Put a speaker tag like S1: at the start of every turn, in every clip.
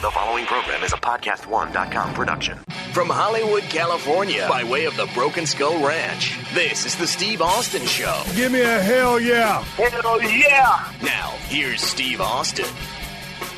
S1: The following program is a PodcastOne.com production.
S2: From Hollywood, California, by way of the Broken Skull Ranch, this is the Steve Austin Show.
S3: Give me a hell yeah.
S4: Hell yeah.
S2: Now, here's Steve Austin.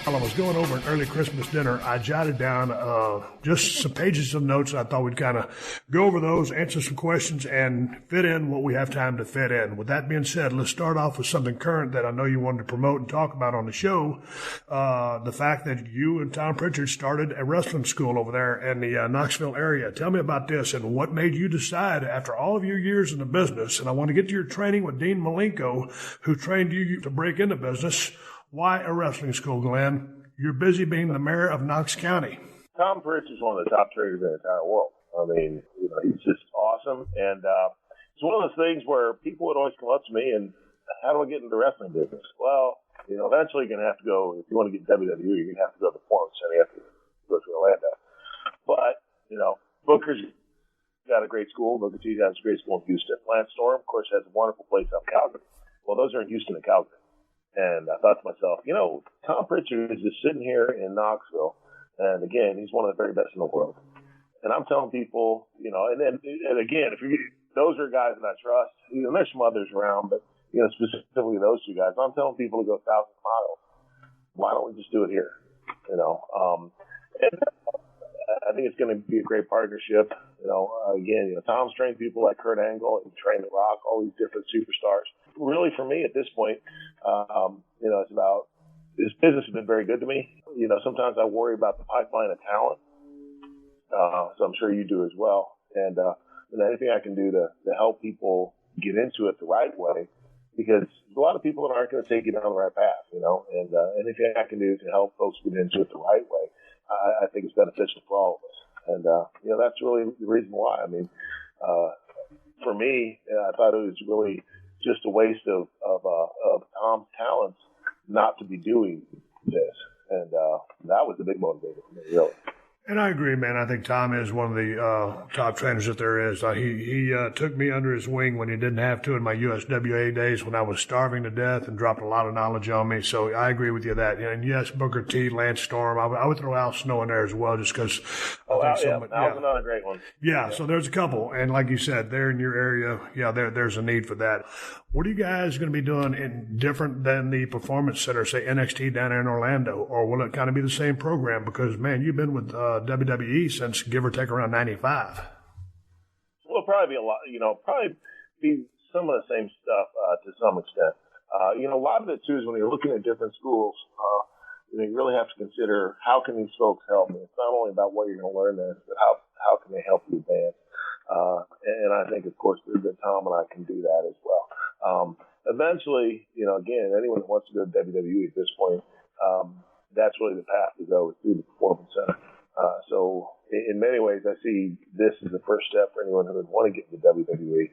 S3: While I was going over an early Christmas dinner, I jotted down just some pages of notes. I thought we'd kind of go over those, answer some questions, and fit in what we have time to fit in. With that being said, let's start off with something current that I know you wanted to promote and talk about on the show. The fact that you and Tom Pritchard started a wrestling school over there in the Knoxville area. Tell me about this and what made you decide after all of your years in the business, and I want to get to your training with Dean Malenko, who trained you to break into business. Why a wrestling school, Glenn? You're busy being the mayor of Knox County.
S4: Tom Pritchard is one of the top trainers in the entire world. I mean, he's just awesome. And it's one of those things where people would always come up to me and, how do I get into the wrestling business? Well, eventually you're going to have to go, if you want to get WWE, you're going to have to go to the Performance Center. You have to go to Orlando. But, Booker's got a great school. Booker T has a great school in Houston. Lance Storm, of course, has a wonderful place out in Calgary. Well, those are in Houston and Calgary. And I thought to myself, Tom Pritchard is just sitting here in Knoxville. And again, he's one of the very best in the world. And I'm telling people, and again, those are guys that I trust. There's some others around, but, specifically those two guys. I'm telling people to go 1,000 miles. Why don't we just do it here? And I think it's going to be a great partnership. Tom's trained people like Kurt Angle and trained The Rock, all these different superstars. Really, for me at this point, it's about this business has been very good to me. Sometimes I worry about the pipeline of talent, so I'm sure you do as well. And anything I can do to help people get into it the right way, because there's a lot of people that aren't going to take you down the right path, and anything I can do to help folks get into it the right way, I think it's beneficial for all of us. And, that's really the reason why. I mean, for me, I thought it was really just a waste of Tom's talents not to be doing this. And that was the big motivator for me, really.
S3: And I agree, man. I think Tom is one of the top trainers that there is. He took me under his wing when he didn't have to in my USWA days when I was starving to death and dropped a lot of knowledge on me. So I agree with you that. And yes, Booker T, Lance Storm. I would throw Al Snow in there as well just because
S4: Al's another great one.
S3: Yeah, so there's a couple. And like you said, they're in your area. Yeah, there's a need for that. What are you guys going to be doing different than the Performance Center, say NXT down there in Orlando? Or will it kind of be the same program? Because, man, you've been with WWE since give or take around 95.
S4: Well, probably be a lot, probably be some of the same stuff to some extent. A lot of it, too, is when you're looking at different schools, you really have to consider how can these folks help me. It's not only about what you're going to learn there, but how can they help you advance. And I think, of course, that Tom and I can do that as well. Eventually, again, anyone that wants to go to WWE at this point, that's really the path to go, is through the Performance Center. So in many ways, I see this as the first step for anyone who would want to get into WWE,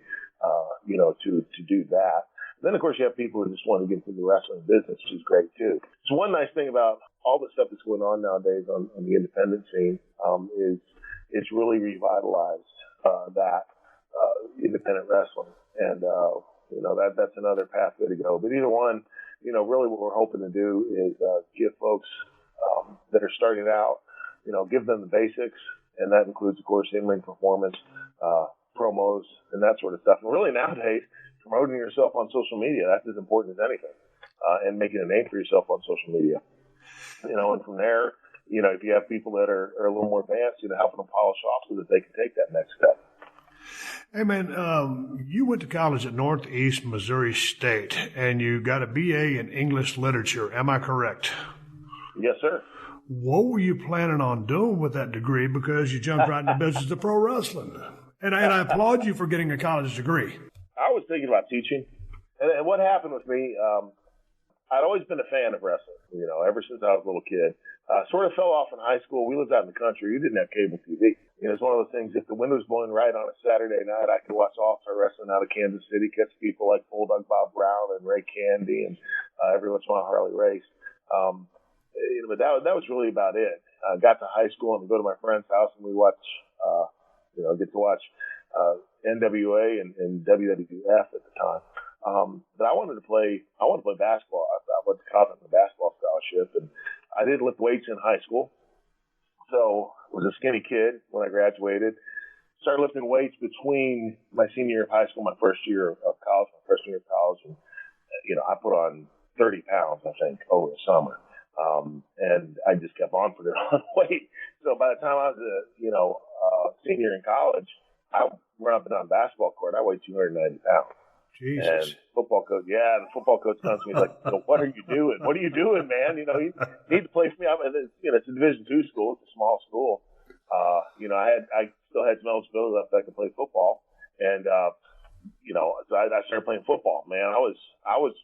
S4: to do that. Then, of course, you have people who just want to get into the wrestling business, which is great, too. So one nice thing about all the stuff that's going on nowadays on the independent scene is it's really revitalized that independent wrestling. And, that's another pathway to go. But either one, really what we're hoping to do is give folks that are starting out, give them the basics, and that includes, of course, in-ring performance, promos, and that sort of stuff. And really nowadays, promoting yourself on social media, that's as important as anything, and making a name for yourself on social media. And from there, if you have people that are a little more advanced, helping them polish off so that they can take that next step.
S3: Hey, man, you went to college at Northeast Missouri State, and you got a BA in English Literature. Am I correct?
S4: Yes, sir.
S3: What were you planning on doing with that degree? Because you jumped right into the business of pro wrestling. And I applaud you for getting a college degree.
S4: I was thinking about teaching. And what happened with me, I'd always been a fan of wrestling, ever since I was a little kid. Sort of fell off in high school. We lived out in the country. We didn't have cable TV. It's one of those things, if the wind was blowing right on a Saturday night, I could watch All-Star Wrestling out of Kansas City, catch people like Bulldog Bob Brown and Ray Candy and every once in a while Harley Race. But that was really about it. I got to high school and go to my friend's house and we watch, get to watch NWA and WWF at the time. But I wanted to play basketball. I went to college on a basketball scholarship, and I did lift weights in high school. So I was a skinny kid when I graduated. Started lifting weights between my senior year of high school, my first year of college, my freshman year of college. And, I put on 30 pounds, I think, over the summer. And I just kept on putting on weight. So by the time I was senior in college, I run up and down the basketball court. I weighed 290 pounds.
S3: Jesus.
S4: And the football coach comes to me like, what are you doing? What are you doing, man? You need to play for me. It's a Division II school. It's a small school. I still had some eligibility left that I could play football. And, so I started playing football, man. I was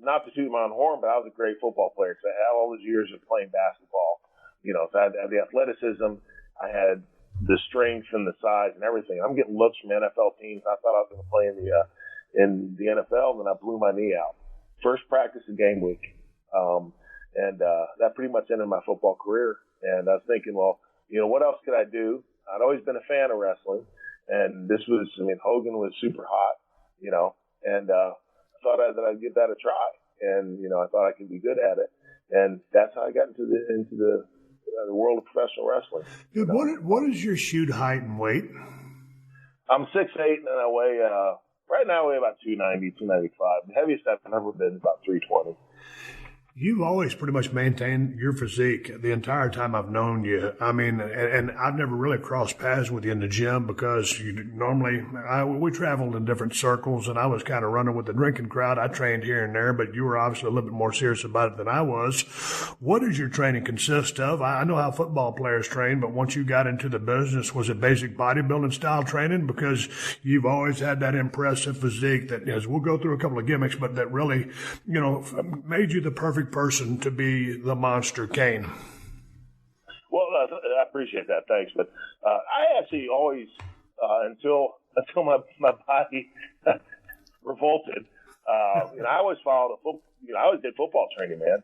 S4: not to toot my own horn, but I was a great football player because I had all those years of playing basketball. So I had the athleticism. I had the strength and the size and everything. I'm getting looks from NFL teams. I thought I was going to play in the NFL, and then I blew my knee out. First practice of game week. That pretty much ended my football career. And I was thinking, well, what else could I do? I'd always been a fan of wrestling. And Hogan was super hot, and I thought that I'd give that a try. And, I thought I could be good at it. And that's how I got into the world of professional wrestling.
S3: Dude, what is your shoot height and weight?
S4: I'm 6'8", and I weigh, right now I weigh about 290, 295. The heaviest I've ever been is about 320.
S3: You've always pretty much maintained your physique the entire time I've known you. I mean, and I've never really crossed paths with you in the gym because we traveled in different circles, and I was kind of running with the drinking crowd. I trained here and there, but you were obviously a little bit more serious about it than I was. What does your training consist of? I know how football players train, but once you got into the business, was it basic bodybuilding style training? Because you've always had that impressive physique that, as we'll go through a couple of gimmicks, but that really, made you the perfect person to be the monster Kane.
S4: Well, I appreciate that. Thanks. But I actually always, until my body revolted, I always followed I always did football training, man.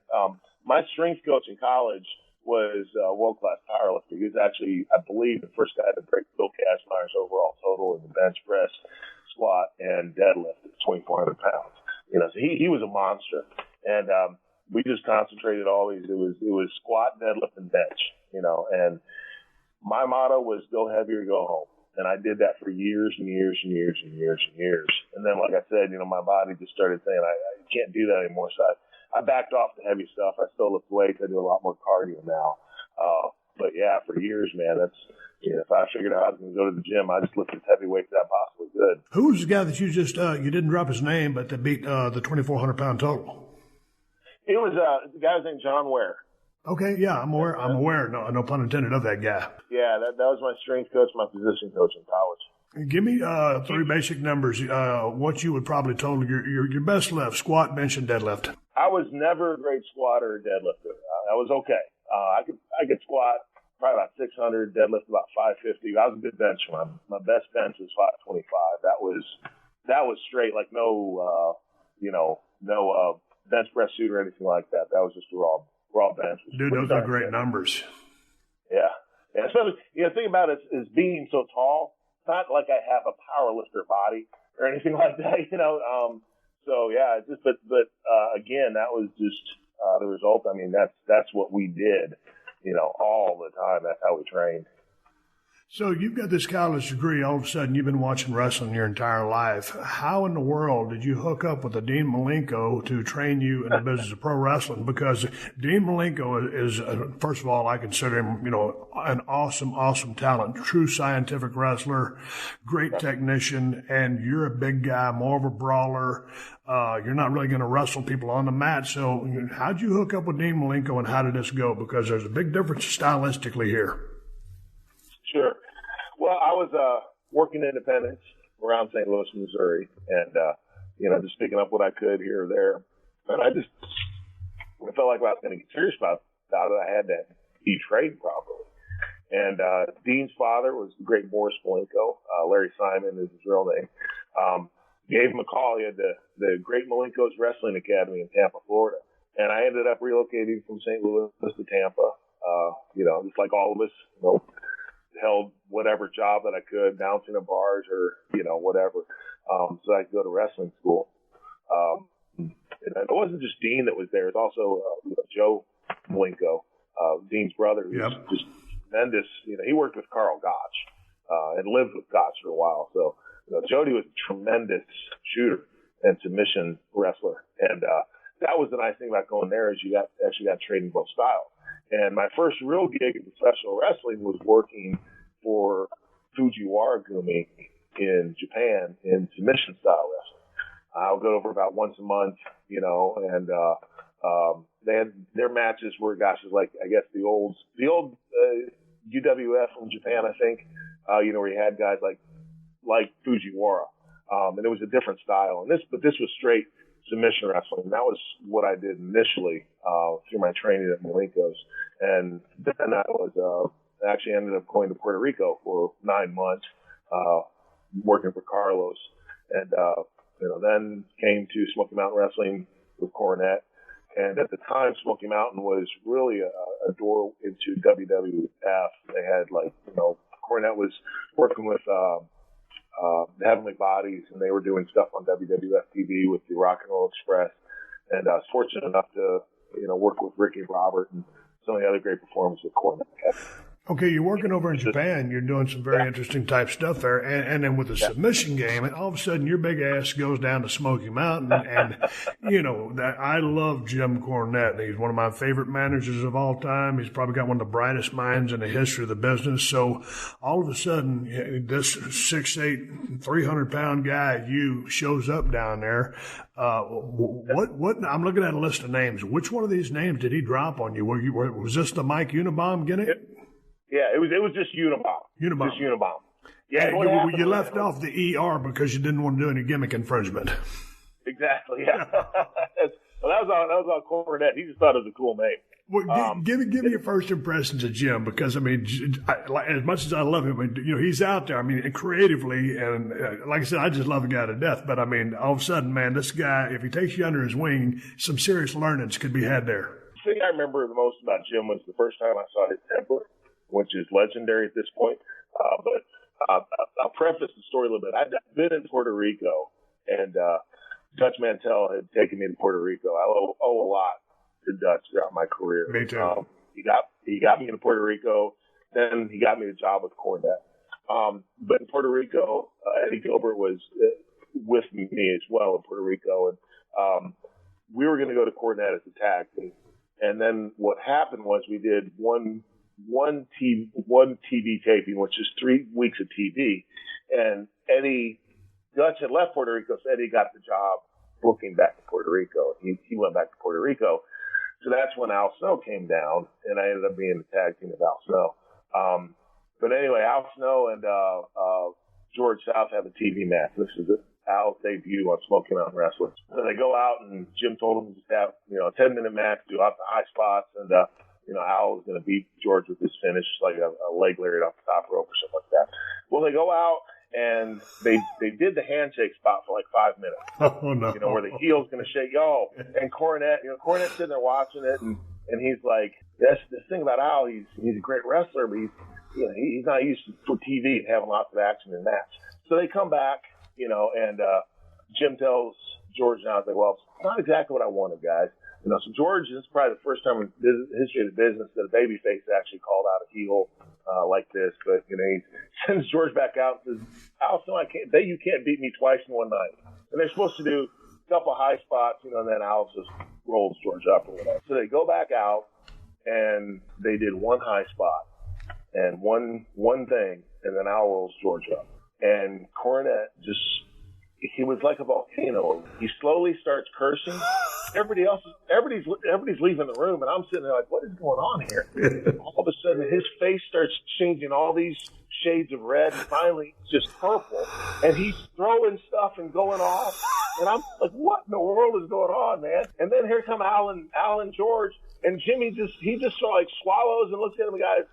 S4: My strength coach in college was a world-class powerlifter. He was actually, I believe, the first guy to break Bill Kazmaier's overall total in the bench press, squat, and deadlift at 2,400 pounds. So he was a monster. And we just concentrated always. It was squat, deadlift, and bench, and my motto was go heavy or go home. And I did that for years and years and years and years and years. And then, like I said, my body just started saying, I can't do that anymore. So I backed off the heavy stuff. I still lift weights. I do a lot more cardio now. But yeah, for years, man, that's, if I figured out I was going to go to the gym, I just lifted as heavy weights as I possibly could.
S3: Who was the guy that you just, you didn't drop his name, but that beat the 2,400 pound total?
S4: It was the guy's named John Ware.
S3: Okay, yeah, I'm aware. No pun intended of that guy.
S4: Yeah, that was my strength coach, my position coach in college.
S3: Give me three basic numbers. What you would probably total your best lift: squat, bench, and deadlift.
S4: I was never a great squatter or deadlifter. I was okay. I could squat probably about 600, deadlift about 550. I was a good bencher. My best bench was 525. That was straight, like no bench press suit or anything like that. That was just a raw bench.
S3: Dude, those are great numbers.
S4: Yeah. Especially, the thing about it is being so tall. It's not like I have a power lifter body or anything like that, So yeah, but again, that was just the result. I mean, that's what we did, all the time. That's how we trained.
S3: So you've got this college degree. All of a sudden, you've been watching wrestling your entire life. How in the world did you hook up with Dean Malenko to train you in the business of pro wrestling? Because Dean Malenko is, first of all, I consider him, an awesome talent, true scientific wrestler, great technician, and you're a big guy, more of a brawler. You're not really going to wrestle people on the mat. So how'd you hook up with Dean Malenko, and how did this go? Because there's a big difference stylistically here.
S4: Sure. Well, I was working independence around St. Louis, Missouri, and just picking up what I could here or there. And I felt like if I was going to get serious about it, I had to be trained properly. And Dean's father was the great Boris Malenko. Larry Simon is his real name. Gave him a call. He had the Great Malenko's Wrestling Academy in Tampa, Florida. And I ended up relocating from St. Louis to Tampa. Just like all of us, held whatever job that I could, bouncing at bars or, whatever, so I could go to wrestling school. And it wasn't just Dean that was there. It was also Joe Malenko, Dean's brother, who's just tremendous. He worked with Carl Gotch and lived with Gotch for a while. So, Jody was a tremendous shooter and submission wrestler. And that was the nice thing about going there is you actually got trained in both styles. And my first real gig in professional wrestling was working for Fujiwara Gumi in Japan in submission style wrestling. I would go over about once a month, and they had their matches were like I guess the old UWF from Japan, I think, where you had guys like Fujiwara, and it was a different style. But this was straight submission wrestling. And that was what I did initially through my training at Malenko's, and then I was actually ended up going to Puerto Rico for 9 months, working for Carlos, and then came to Smoky Mountain Wrestling with Cornette. And at the time, Smoky Mountain was really a door into WWF. They had Cornette was working with the Heavenly Bodies, and they were doing stuff on WWF TV with the Rock and Roll Express. And I was fortunate enough to, work with Ricky Robert and some of the other great performers with Cornette.
S3: Okay, you're working over in Japan. You're doing some very interesting type stuff there. And then with the submission game, and all of a sudden your big ass goes down to Smoky Mountain. And, that I love Jim Cornette. He's one of my favorite managers of all time. He's probably got one of the brightest minds in the history of the business. So all of a sudden, this 6'8", 300-pound guy, shows up down there. What? I'm looking at a list of names. Which one of these names did he drop on you? Was this the Mike Unabomb gimmick?
S4: Yeah, it was just Unabomb. Just Unabomb. Yeah,
S3: you left off the ER because you didn't want to do any gimmick infringement.
S4: Exactly. Yeah. Well, that was on Cornette. He just thought it was a cool name.
S3: Well, give me your first impressions of Jim, because as much as I love him, he's out there. Creatively, and like I said, I just love the guy to death. But all of a sudden, man, this guy, if he takes you under his wing, some serious learnings could be had there.
S4: The thing I remember the most about Jim was the first time I saw his temper, which is legendary at this point. But I'll preface the story a little bit. I'd been in Puerto Rico, and Dutch Mantell had taken me to Puerto Rico. I owe a lot to Dutch throughout my career.
S3: Me too.
S4: He got me to Puerto Rico. Then he got me the job with Cornette. But in Puerto Rico, Eddie Gilbert was with me as well in Puerto Rico, and we were going to go to Cornette as a tag team. And then what happened was we did one TV taping, which is 3 weeks of TV. And Dutch had left Puerto Rico, so Eddie got the job booking back to Puerto Rico. He went back to Puerto Rico. So that's when Al Snow came down, and I ended up being the tag team with Al Snow. But anyway, Al Snow and George South have a TV match. This is Al's debut on Smoky Mountain Wrestling. So they go out, and Jim told them to have a 10-minute match, do out the high spots, and Al was going to beat George with his finish, like a leg lariat off the top rope or something like that. Well, they go out and they did the handshake spot for like 5 minutes.
S3: Oh no!
S4: Where the heel's going to shake, and Cornette's sitting there watching it, and he's like, "That's the thing about Al. He's a great wrestler, but he's not used for TV and having lots of action in match." So they come back, and Jim tells George now, "It's like, well, it's not exactly what I wanted, guys." So George, this is probably the first time in the history of the business that a babyface actually called out a heel like this. But, he sends George back out and says, Al, I bet you can't beat me twice in one night. And they're supposed to do a couple high spots, and then Al just rolls George up or whatever. So they go back out, and they did one high spot and one thing, and then Al rolls George up. And Cornette he was like a volcano. He slowly starts cursing. Everybody's leaving the room, and I'm sitting there like, what is going on here? All of a sudden, his face starts changing all these shades of red, and finally it's just purple. And he's throwing stuff and going off, and I'm like, what in the world is going on, man? And then here come Al and George, and Jimmy just swallows and looks at him, guys,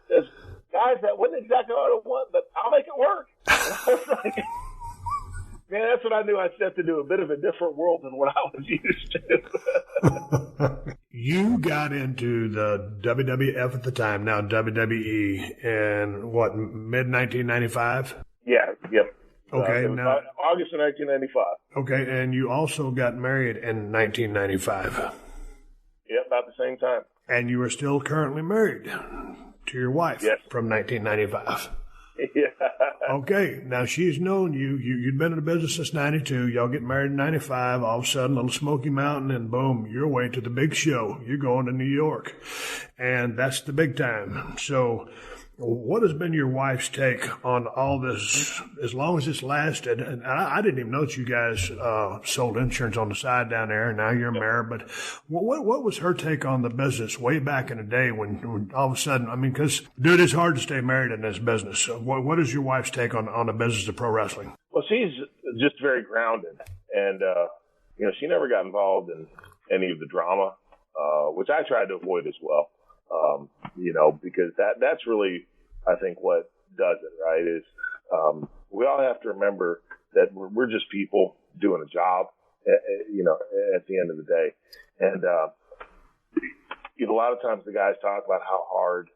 S4: that wasn't exactly what I want, but I'll make it work. And I was like, man, that's what I knew I stepped into a bit of a different world than what I was used to.
S3: You got into the WWF at the time, now WWE, in what, mid-1995?
S4: Yeah, yep.
S3: Okay, now
S4: August of 1995.
S3: Okay, and you also got married in 1995.
S4: Yeah, about the same time.
S3: And you are still currently married to your wife from 1995.
S4: Yeah.
S3: Okay, now she's known you. You'd been in the business since 92. Y'all get married in 95. All of a sudden, little Smoky Mountain, and boom, you're away to the big show. You're going to New York. And that's the big time. So what has been your wife's take on all this, as long as it's lasted? And I didn't even know that you guys sold insurance on the side down there, and now you're married. But what was her take on the business way back in the day when all of a sudden, I mean, because, dude, it's hard to stay married in this business. So what is your wife's take on the business of pro wrestling?
S4: Well, she's just very grounded. And, she never got involved in any of the drama, which I tried to avoid as well. Because that's really, I think, what does it, right, is we all have to remember that we're just people doing a job, at the end of the day. And, a lot of times the guys talk about how hard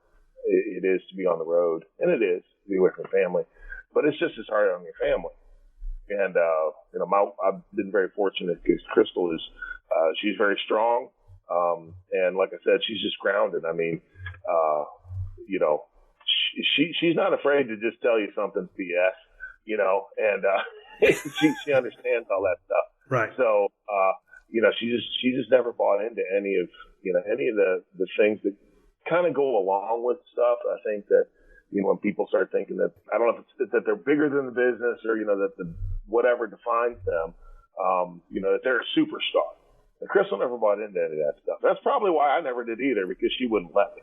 S4: it is to be on the road, and it is to be away from family, but it's just as hard on your family. And, I've been very fortunate because Crystal is, she's very strong. And like I said, she's just grounded. I mean, she's not afraid to just tell you something's BS, and she understands all that stuff.
S3: Right.
S4: So, she just never bought into any of the things that kind of go along with stuff. I think that, when people start thinking that, I don't know if it's that they're bigger than the business or, that the whatever defines them, that they're a superstar. And Crystal never bought into any of that stuff. That's probably why I never did either, because she wouldn't let me,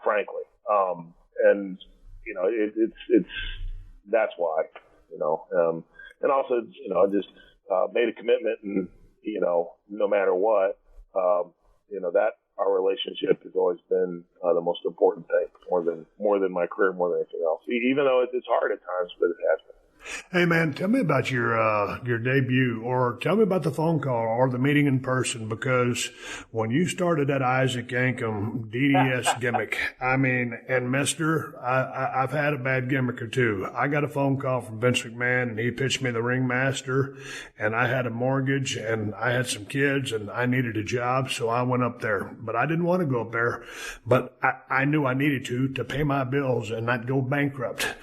S4: frankly. It's that's why, and also, I just made a commitment, and, no matter what, that our relationship has always been the most important thing, more than my career, more than anything else. Even though it's hard at times, but it has been.
S3: Hey, man, tell me about your debut, or tell me about the phone call or the meeting in person, because when you started that Isaac Yankem DDS gimmick, I mean, and mister, I've had a bad gimmick or two. I got a phone call from Vince McMahon, and he pitched me the ringmaster, and I had a mortgage, and I had some kids, and I needed a job, so I went up there. But I didn't want to go up there, but I knew I needed to pay my bills and not go bankrupt.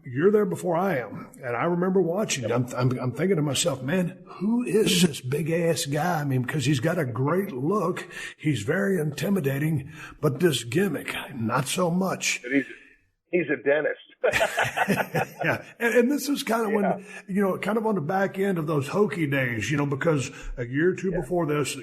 S3: You're there before I am, and I remember watching. I'm thinking to myself, man, who is this big ass guy? I mean, because he's got a great look, he's very intimidating, but this gimmick, not so much.
S4: He's a dentist.
S3: Yeah, and this is kind of when, kind of on the back end of those hokey days, because a year or two before this, I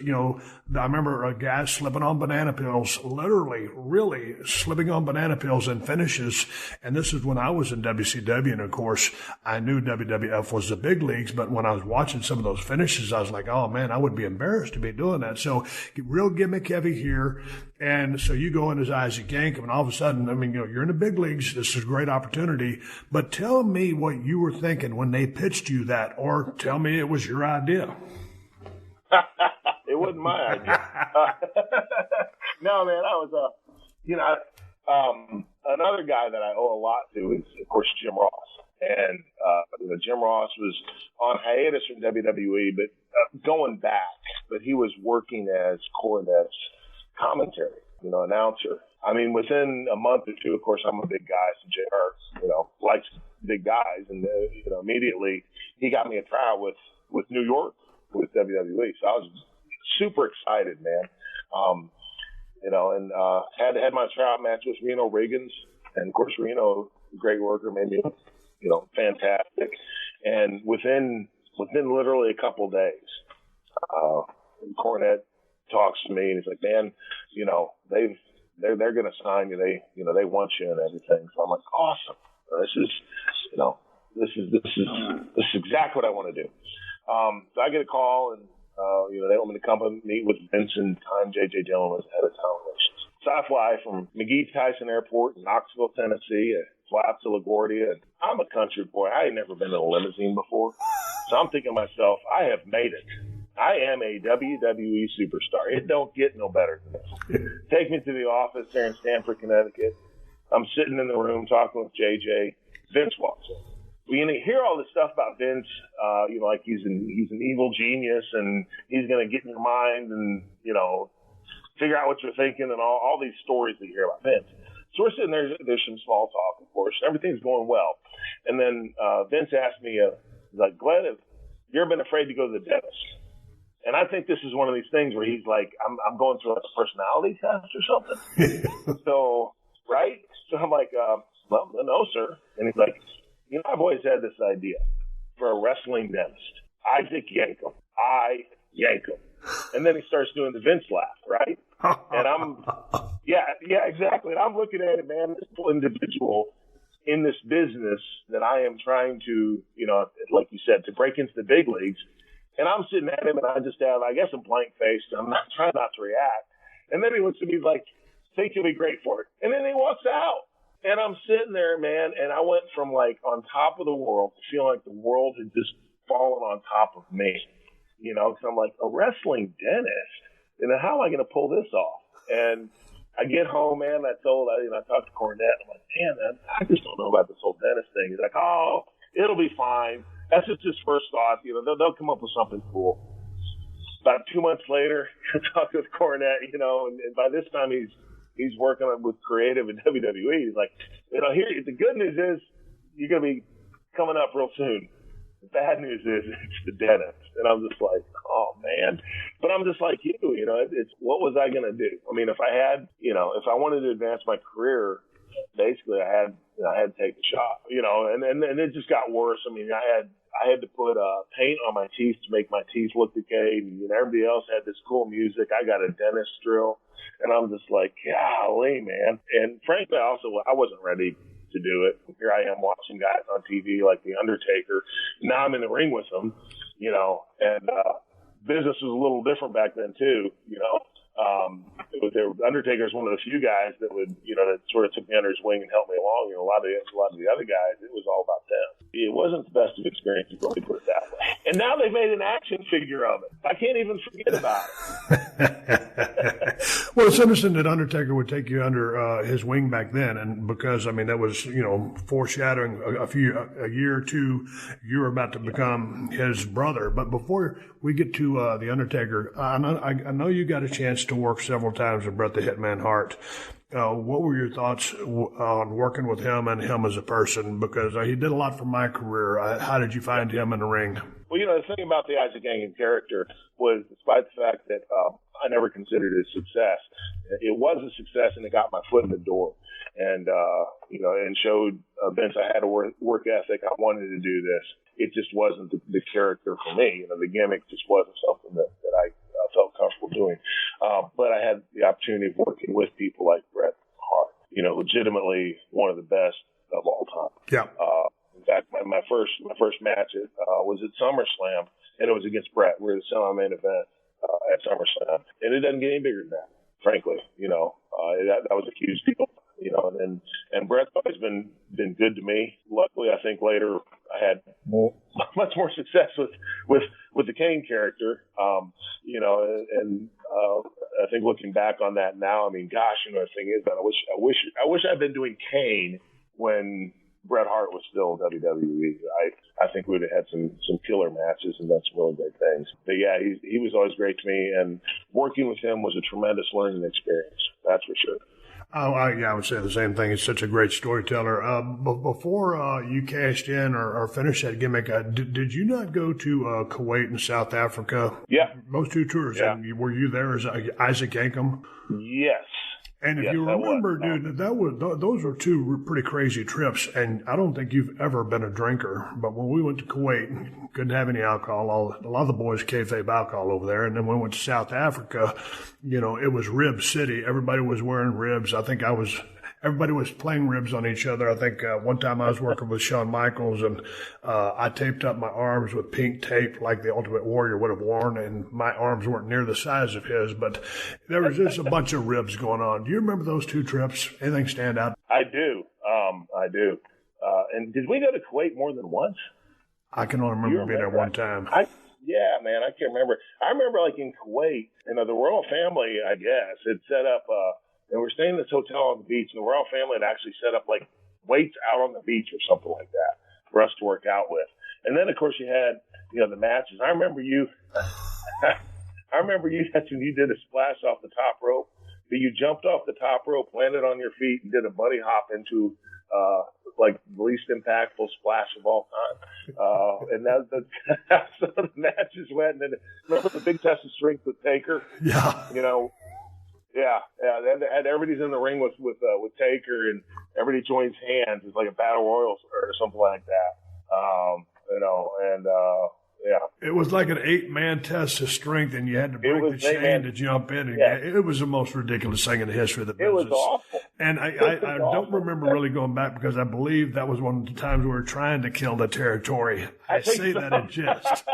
S3: remember a guy slipping on banana pills, literally, really slipping on banana pills in finishes. And this is when I was in WCW. And of course, I knew WWF was the big leagues, but when I was watching some of those finishes, I was like, oh man, I would be embarrassed to be doing that. So real gimmick heavy here. And so you go in as Isaac Yankem, and all of a sudden, I mean, you're in the big leagues. This is a great opportunity. But tell me what you were thinking when they pitched you that, or tell me it was your idea.
S4: It wasn't my idea. No, man, I was, another guy that I owe a lot to is, of course, Jim Ross. And, Jim Ross was on hiatus from WWE, but going back, but he was working as Cornette's commentary, announcer. I mean, within a month or two, of course, I'm a big guy, so JR, likes big guys. And, immediately he got me a trial with New York, with WWE. So I was super excited, man. Had my tryout match with Reno Riggins. And, of course, Reno, great worker, made me, fantastic. And within literally a couple of days, Cornette talks to me, and he's like, man, they're going to sign you. They want you and everything. So I'm like, awesome. This is exactly what I want to do. So I get a call, and they want me to come and meet with Vince, and time J.J. Dillon was head of talent relations. So I fly from McGee Tyson Airport in Knoxville, Tennessee, fly up to LaGuardia. And I'm a country boy. I had never been in a limousine before. So I'm thinking to myself, I have made it. I am a WWE superstar. It don't get no better than this. Take me to the office there in Stamford, Connecticut. I'm sitting in the room talking with JJ. Vince walks in. Well, hear all this stuff about Vince, like he's an evil genius, and he's going to get in your mind and, figure out what you're thinking and all these stories that you hear about Vince. So we're sitting there, there's some small talk, of course. Everything's going well. And then Vince asked me, he's like, Glenn, have you ever been afraid to go to the dentist? And I think this is one of these things where he's like, I'm going through like a personality test or something. So, right? So I'm like, well, no, sir. And he's like, I've always had this idea for a wrestling dentist. Isaac Yankum. Yankum. And then he starts doing the Vince laugh, right? And yeah, exactly. And I'm looking at it, man, this individual in this business that I am trying to, like you said, to break into the big leagues. And I'm sitting at him and I just have, I guess, a blank face. I'm not trying not to react. And then he looks at me like, think you'll be great for it. And then he walks out. And I'm sitting there, man, and I went from like on top of the world to feeling like the world had just fallen on top of me. Because I'm like, a wrestling dentist? And then how am I going to pull this off? And I get home, man, I talked to Cornette. I'm like, man, I just don't know about this whole dentist thing. He's like, oh, it'll be fine. That's just his first thought. They'll come up with something cool. About 2 months later, I talked with Cornette, and by this time he's working with creative in WWE. He's like, here, the good news is you're going to be coming up real soon. The bad news is it's the dentist. And I'm just like, oh, man. But I'm just like you, it's what was I going to do? I mean, if I had, if I wanted to advance my career, basically I had to take the shot, and it just got worse. I mean, I had to put paint on my teeth to make my teeth look decayed. And everybody else had this cool music. I got a dentist drill. And I'm just like, golly, man. And frankly, I wasn't ready to do it. Here I am watching guys on TV like The Undertaker. Now I'm in the ring with them, and business was a little different back then too, Undertaker is one of the few guys that would, that sort of took me under his wing and helped me along. A lot of the other guys, it was all about them. It wasn't the best of experiences, let me put it that way. And now they've made an action figure of it. I can't even forget about it.
S3: Well, it's interesting that Undertaker would take you under his wing back then, and because that was foreshadowing a year or two, you were about to become his brother. But before we get to the Undertaker, I know you got a chance to work several times with Bret the Hitman Hart. What were your thoughts on working with him and him as a person? Because he did a lot for my career. How did you find him in the ring?
S4: Well, the thing about the Isaac Yankum character was, despite the fact that I never considered it a success, it was a success and it got my foot in the door. And, and showed Vince I had a work ethic. I wanted to do this. It just wasn't the character for me. The gimmick just wasn't something that I felt comfortable doing. But I had the opportunity of working with people like Bret Hart, legitimately one of the best of all time. Yeah. In fact, my first match was at SummerSlam, and it was against Bret. We were the semi-main event at SummerSlam, and it doesn't get any bigger than that, frankly. That was a huge deal. And Bret's always been good to me. Luckily, I think later I had much more success with the Kane character. I think looking back on that now, I mean, gosh, the thing is that I wish I'd been doing Kane when Bret Hart was still WWE. I think we would have had some killer matches and done some really great things. But yeah, he was always great to me, and working with him was a tremendous learning experience. That's for sure.
S3: I would say the same thing. He's such a great storyteller. Before you cashed in or finished that gimmick, did you not go to Kuwait and South Africa?
S4: Yeah.
S3: Those two tours. Yeah. And were you there as Isaac Yankum?
S4: Yes.
S3: And if you remember, dude, those were two pretty crazy trips. And I don't think you've ever been a drinker. But when we went to Kuwait, couldn't have any alcohol. A lot of the boys kayfabe alcohol over there. And then when we went to South Africa, it was Rib City. Everybody was wearing ribs. I think everybody was playing ribs on each other. I think one time I was working with Shawn Michaels, and I taped up my arms with pink tape like the Ultimate Warrior would have worn, and my arms weren't near the size of his, but there was just a bunch of ribs going on. Do you remember those two trips? Anything stand out?
S4: I do. I do. And did we go to Kuwait more than once?
S3: I can only remember being there one time.
S4: Yeah, man, I can't remember. I remember, like, in Kuwait, the royal family, I guess, had set up and we're staying in this hotel on the beach, and the royal family had actually set up like weights out on the beach or something like that for us to work out with. And then, of course, you had, the matches. I remember you I remember you did a splash off the top rope. But you jumped off the top rope, landed on your feet, and did a bunny hop into like the least impactful splash of all time. And that's how the matches went. And then remember the big test of strength with Taker?
S3: Yeah.
S4: You know, yeah. And everybody's in the ring with Taker, and everybody joins hands. It's like a battle royal or something like that. You know, and yeah.
S3: It was like an 8-man test of strength, and you had to break the chain to jump in. And it was the most ridiculous thing in the history of the business.
S4: It was awful.
S3: And I don't remember really going back because I believe that was one of the times we were trying to kill the territory. I say that in jest.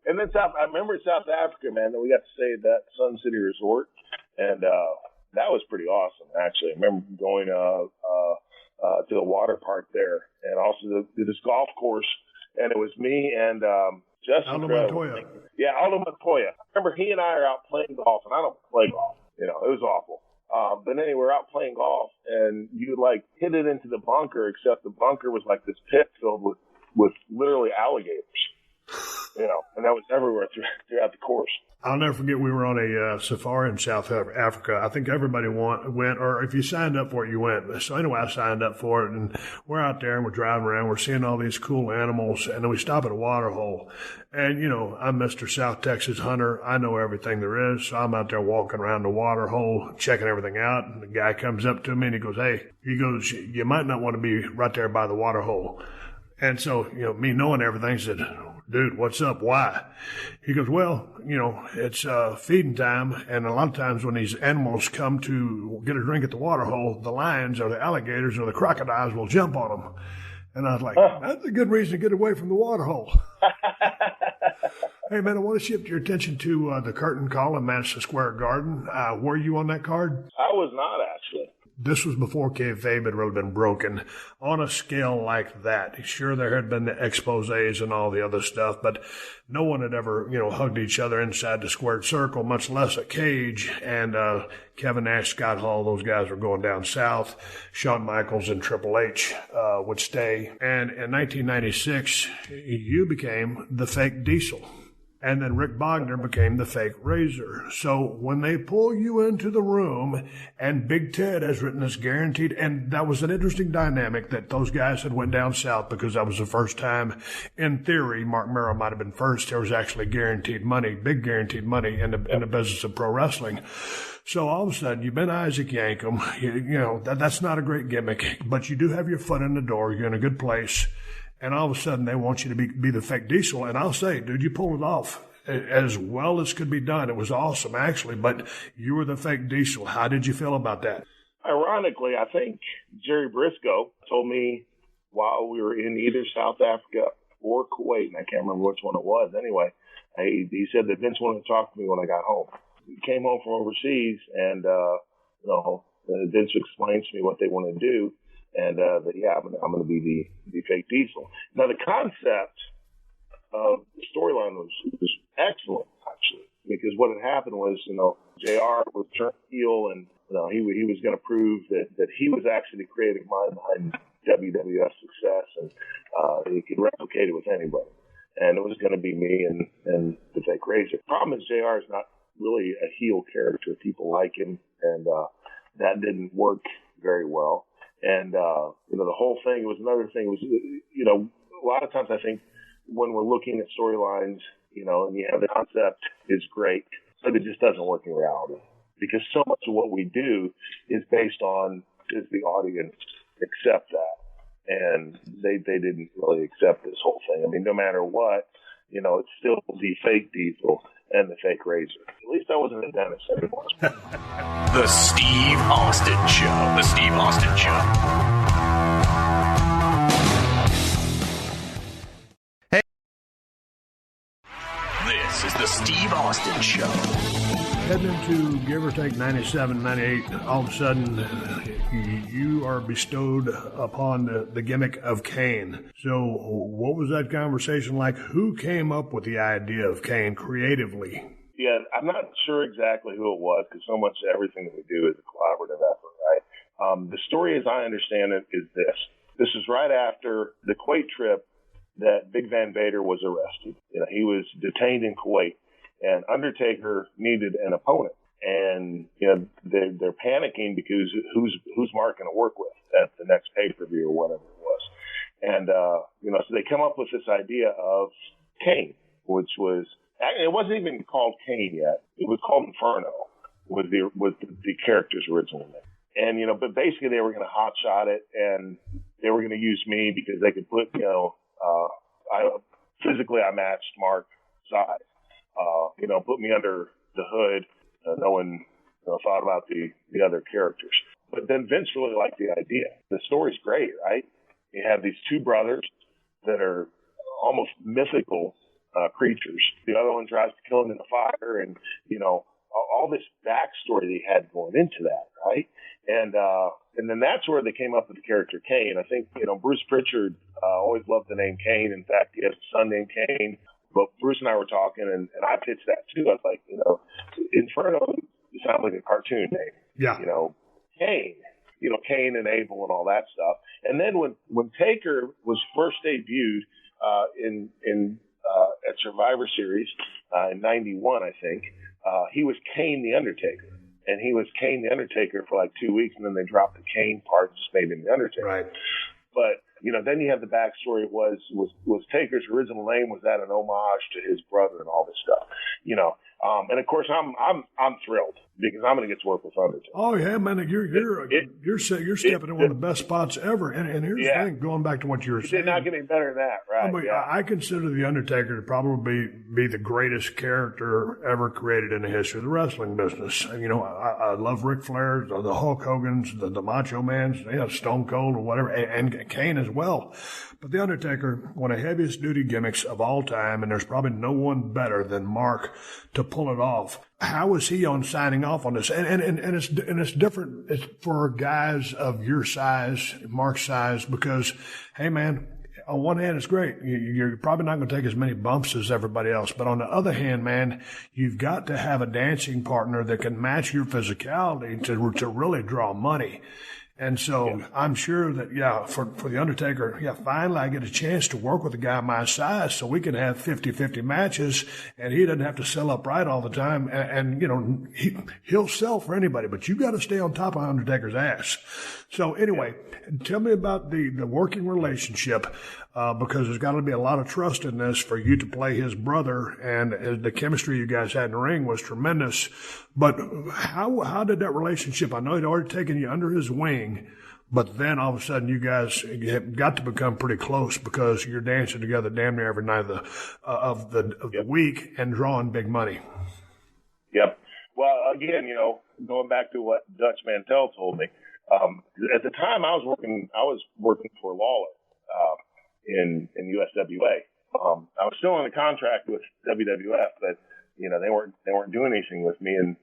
S4: And then I remember South Africa, man, that we got to stay at that Sun City Resort, and that was pretty awesome, actually. I remember going to the water park there, and also this golf course. And it was me and Justin.
S3: Aldo Montoya.
S4: Yeah, Aldo Montoya. I remember he and I are out playing golf, and I don't play golf. You know, it was awful. But anyway, we're out playing golf, and you like hit it into the bunker, except the bunker was like this pit filled with literally alligators. You know, and that was everywhere throughout the course.
S3: I'll never forget we were on a safari in South Africa. I think everybody went, or if you signed up for it, you went. So anyway, I signed up for it, and we're out there, and we're driving around. We're seeing all these cool animals, and then we stop at a water hole. And, you know, I'm Mr. South Texas hunter. I know everything there is, so I'm out there walking around the water hole, checking everything out, and the guy comes up to me, and he goes, you might not want to be right there by the water hole. And so, you know, me knowing everything, said, dude, what's up? Why? He goes, well, you know, it's feeding time, and a lot of times when these animals come to get a drink at the water hole, the lions or the alligators or the crocodiles will jump on them. And I was like, that's a good reason to get away from the water hole. Hey, man, I want to shift your attention to the curtain call in Madison Square Garden. Were you on that card?
S4: I was not, actually.
S3: This was before kayfabe had really been broken on a scale like that. Sure, there had been the exposés and all the other stuff, but no one had ever, you know, hugged each other inside the squared circle, much less a cage. And Kevin Nash, Scott Hall, those guys were going down south. Shawn Michaels and Triple H would stay. And in 1996, you became the fake Diesel. And then Rick Bogner became the fake Razor. So when they pull you into the room, and Big Ted has written this guaranteed, and that was an interesting dynamic that those guys had went down south because that was the first time, in theory, Mark Merrow might have been first. There was actually guaranteed money, big guaranteed money in the business of pro wrestling. So all of a sudden, you've been Isaac Yankem. You know, that's not a great gimmick, but you do have your foot in the door. You're in a good place. And all of a sudden, they want you to be the fake Diesel. And I'll say, dude, you pulled it off as well as could be done. It was awesome, actually. But you were the fake Diesel. How did you feel about that?
S4: Ironically, I think Jerry Briscoe told me while we were in either South Africa or Kuwait, and I can't remember which one it was. Anyway, he said that Vince wanted to talk to me when I got home. He came home from overseas, and Vince explained to me what they want to do. And I'm going to be the fake Diesel. Now, the concept of the storyline was excellent, actually, because what had happened was, you know, JR was turned heel, and you know, he was going to prove that he was actually the creative mind behind WWF success, and he could replicate it with anybody. And it was going to be me and the fake Razor. The problem is JR is not really a heel character. People like him, and that didn't work very well. And, the whole thing was another thing was, you know, a lot of times I think when we're looking at storylines, you know, and you have the concept is great, but it just doesn't work in reality because so much of what we do is based on, does the audience accept that? And they didn't really accept this whole thing. I mean, no matter what, you know, it's still the fake Diesel and the fake Razor. At least I wasn't a dentist anymore.
S2: The Steve Austin Show. The Steve Austin Show.
S1: Hey.
S2: This is the Steve Austin Show.
S3: Heading into give or take 97, 98, all of a sudden you are bestowed upon the gimmick of Kane. So what was that conversation like? Who came up with the idea of Kane creatively?
S4: Yeah, I'm not sure exactly who it was because so much of everything that we do is a collaborative effort, right? The story as I understand it is this. This is right after the Kuwait trip that Big Van Vader was arrested. You know, he was detained in Kuwait. and Undertaker needed an opponent. And, you know, they're panicking because who's Mark going to work with at the next pay-per-view or whatever it was. And, you know, so they come up with this idea of Kane, which was, it wasn't even called Kane yet. It was called Inferno, was the character's original name. And, you know, but basically they were going to hotshot it, and they were going to use me because they could put, you know, physically I matched Mark's size, you know, put me under the hood. No one thought about the other characters. But then Vince really liked the idea. The story's great, right? You have these two brothers that are almost mythical creatures. The other one tries to kill him in the fire, and, you know, all this backstory they had going into that, right? And then that's where they came up with the character Kane. I think, you know, Bruce Pritchard always loved the name Kane. In fact, he has a son named Kane. But Bruce and I were talking, and I pitched that too. I was like, you know, Inferno sounds like a cartoon name. Yeah. You know, Kane, you know, Kane and Abel and all that stuff. And then when Taker was first debuted at Survivor Series in '91, I think, he was Kane the Undertaker. And he was Kane the Undertaker for like 2 weeks, and then they dropped the Kane part and just made him the Undertaker. Right. But, you know, then you have the backstory was Taker's original name, was that an homage to his brother and all this stuff, you know. And of course I'm thrilled because I'm going to get to work with Undertaker.
S3: Oh yeah, man, you're stepping in one of the best spots ever. And here's the thing, going back to what you were saying.
S4: It did not get any better than that, right?
S3: I mean, I consider the Undertaker to probably be the greatest character ever created in the history of the wrestling business. You know, I love Ric Flair, the Hulk Hogan's, the Macho Man's, you know, Stone Cold or whatever, and Kane as well. But the Undertaker, one of the heaviest duty gimmicks of all time, and there's probably no one better than Mark to pull it off. How was he on signing off on this? And it's different for guys of your size, Mark's size, because, hey man, on one hand, it's great. You're probably not going to take as many bumps as everybody else. But on the other hand, man, you've got to have a dancing partner that can match your physicality to really draw money. And so I'm sure that, for the Undertaker, finally I get a chance to work with a guy my size so we can have 50-50 matches, and he doesn't have to sell upright all the time. And you know, he'll sell for anybody, but you got to stay on top of Undertaker's ass. So anyway, tell me about the working relationship, because there's got to be a lot of trust in this for you to play his brother, and the chemistry you guys had in the ring was tremendous. But how did that relationship? I know he'd already taken you under his wing, but then all of a sudden you guys have got to become pretty close because you're dancing together damn near every night of the week and drawing big money. Yep.
S4: Well, again, you know, going back to what Dutch Mantell told me, at the time I was working for Lawler in USWA. I was still on a contract with WWF, but you know, they weren't doing anything with me, and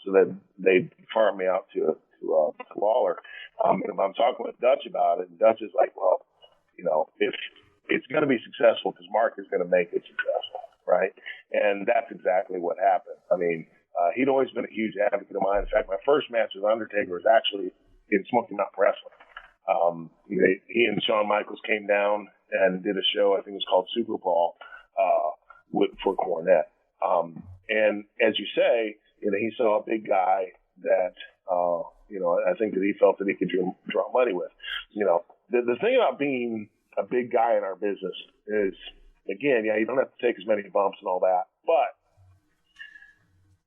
S4: so they farmed me out to Lawler. And I'm talking with Dutch about it, and Dutch is like, well, you know, if it's going to be successful because Mark is going to make it successful, right? And that's exactly what happened. I mean, he'd always been a huge advocate of mine. In fact, my first match with Undertaker was actually in Smoky Mountain Wrestling. He and Shawn Michaels came down and did a show, I think it was called Super Brawl, for Cornette. And as you say, you know, he saw a big guy that, you know, I think that he felt that he could draw money with. You know, the thing about being a big guy in our business is, again, you don't have to take as many bumps and all that, but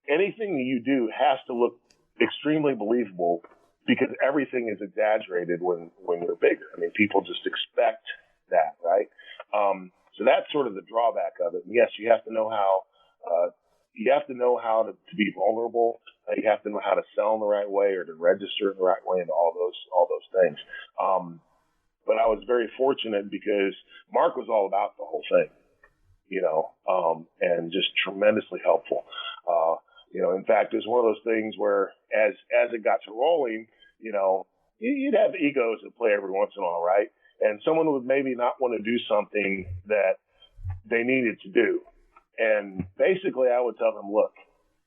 S4: anything that you do has to look extremely believable because everything is exaggerated when you're bigger. I mean, people just expect that, right? So that's sort of the drawback of it. And yes, you have to know how to be vulnerable. You have to know how to sell in the right way or to register in the right way and all those things. But I was very fortunate because Mark was all about the whole thing, you know, and just tremendously helpful. You know, in fact, it was one of those things where as it got to rolling, you know, you'd have egos that play every once in a while, right? And someone would maybe not want to do something that they needed to do. And basically I would tell them, look,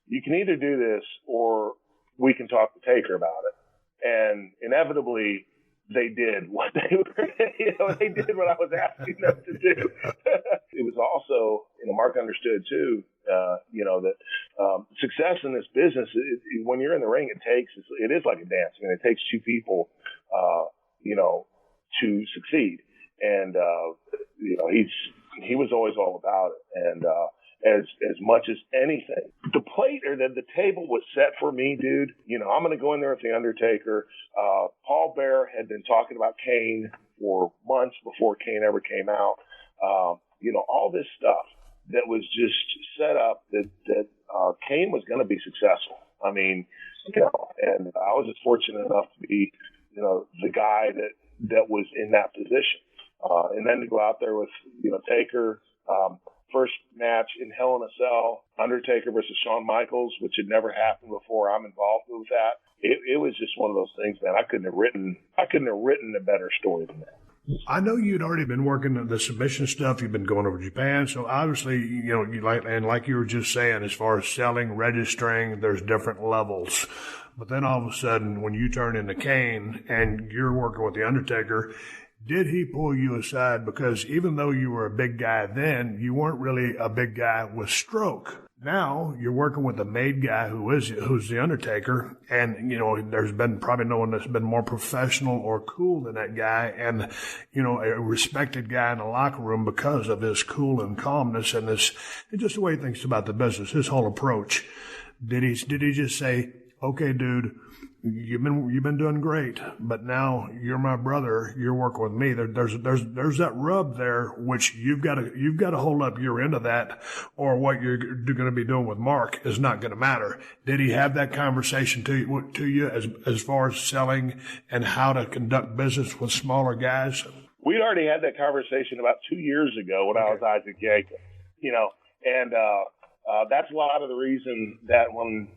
S4: you can either do this or we can talk to Taker about it. And inevitably they did what they were, you know, they did what I was asking them to do. It was also, you know, Mark understood too, that success in this business, when you're in the ring, it is like a dance. I mean, it takes two people, to succeed. And, he was always all about it. And, as much as anything, the plate or the table was set for me, dude. I'm going to go in there with the Undertaker. Paul Bear had been talking about Kane for months before Kane ever came out. All this stuff that was just set up that Kane was going to be successful. I mean, and I was just fortunate enough to be, the guy that was in that position. And then to go out there with, Taker, first match in Hell in a Cell, Undertaker versus Shawn Michaels, which had never happened before. I'm involved with that. It was just one of those things, man. I couldn't have written a better story than that.
S3: I know you'd already been working on the submission stuff. You've been going over to Japan. So obviously, like you were just saying, as far as selling, registering, there's different levels. But then all of a sudden, when you turn into Kane and you're working with the Undertaker, did he pull you aside? Because even though you were a big guy then, you weren't really a big guy with stroke. Now you're working with a made guy who's the Undertaker, and there's been probably no one that's been more professional or cool than that guy, and a respected guy in the locker room because of his cool and calmness and just the way he thinks about the business, his whole approach. Did he just say, "Okay, dude, you've been doing great, but now you're my brother. You're working with me." There's that rub there, which you've got to hold up your end of that, or what you're going to be doing with Mark is not going to matter. Did he have that conversation to you as far as selling and how to conduct business with smaller guys?
S4: We'd already had that conversation about 2 years ago when I was Isaac Jacob, and that's a lot of the reason that when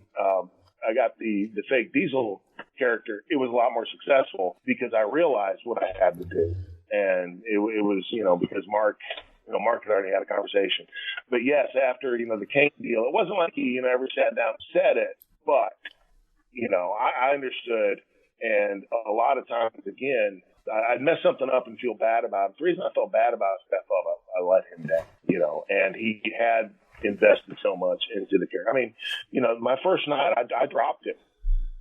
S4: I got the fake Diesel character, it was a lot more successful because I realized what I had to do. And it was, because Mark had already had a conversation. But yes, after, the Kane deal, it wasn't like he, ever sat down and said it, but, I understood. And a lot of times, again, I'd mess something up and feel bad about it. The reason I felt bad about it is I let him down, and he had invested so much into the character. I mean, my first night, I dropped him.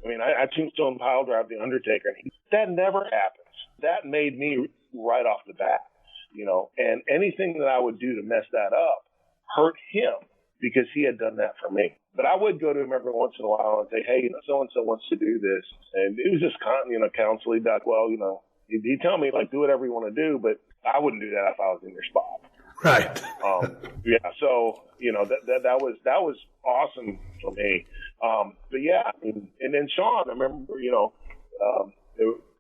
S4: I mean, I tombstone pile drive the Undertaker, and that never happens. That made me right off the bat, and anything that I would do to mess that up hurt him because he had done that for me. But I would go to him every once in a while and say, "Hey, so-and-so wants to do this." And it was just counseling that, well, he'd tell me, like, do whatever you want to do, but I wouldn't do that if I was in your spot.
S3: Right.
S4: So, that was awesome for me. But yeah, and then Shawn, I remember,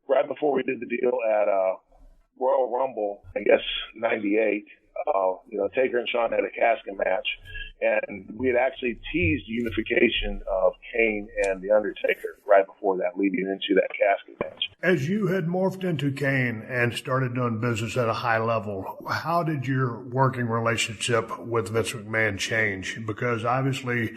S4: right before we did the deal at Royal Rumble, I guess, 98, Taker and Shawn had a casket match, and we had actually teased unification of Kane and the Undertaker right before that, leading into that casket match.
S3: As you had morphed into Kane and started doing business at a high level, how did your working relationship with Vince McMahon change? Because obviously,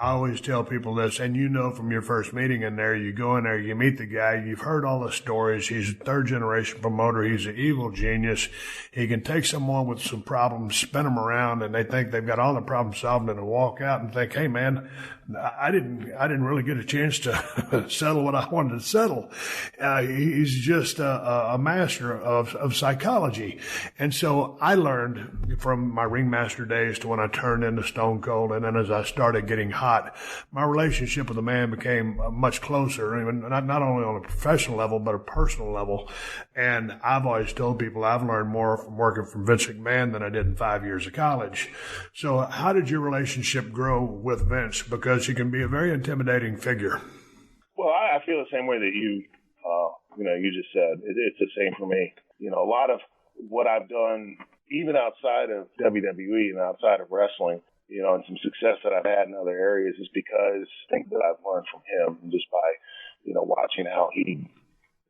S3: I always tell people this, and from your first meeting in there, you go in there, you meet the guy, you've heard all the stories. He's a third-generation promoter. He's an evil genius. He can take someone with some problems, spin them around, and they think they've got all the problems solved, and they walk out and think, "Hey, man, I didn't really get a chance to settle what I wanted to settle." He's just a master of psychology. And so I learned from my ringmaster days to when I turned into Stone Cold, and then as I started getting hot, my relationship with the man became much closer, even not only on a professional level, but a personal level. And I've always told people I've learned more from working for Vince McMahon than I did in 5 years of college. So how did your relationship grow with Vince? Because he can be a very intimidating figure.
S4: Well, I feel the same way that you just said. It's the same for me. A lot of what I've done, even outside of WWE and outside of wrestling, and some success that I've had in other areas is because things that I've learned from him just by, watching how he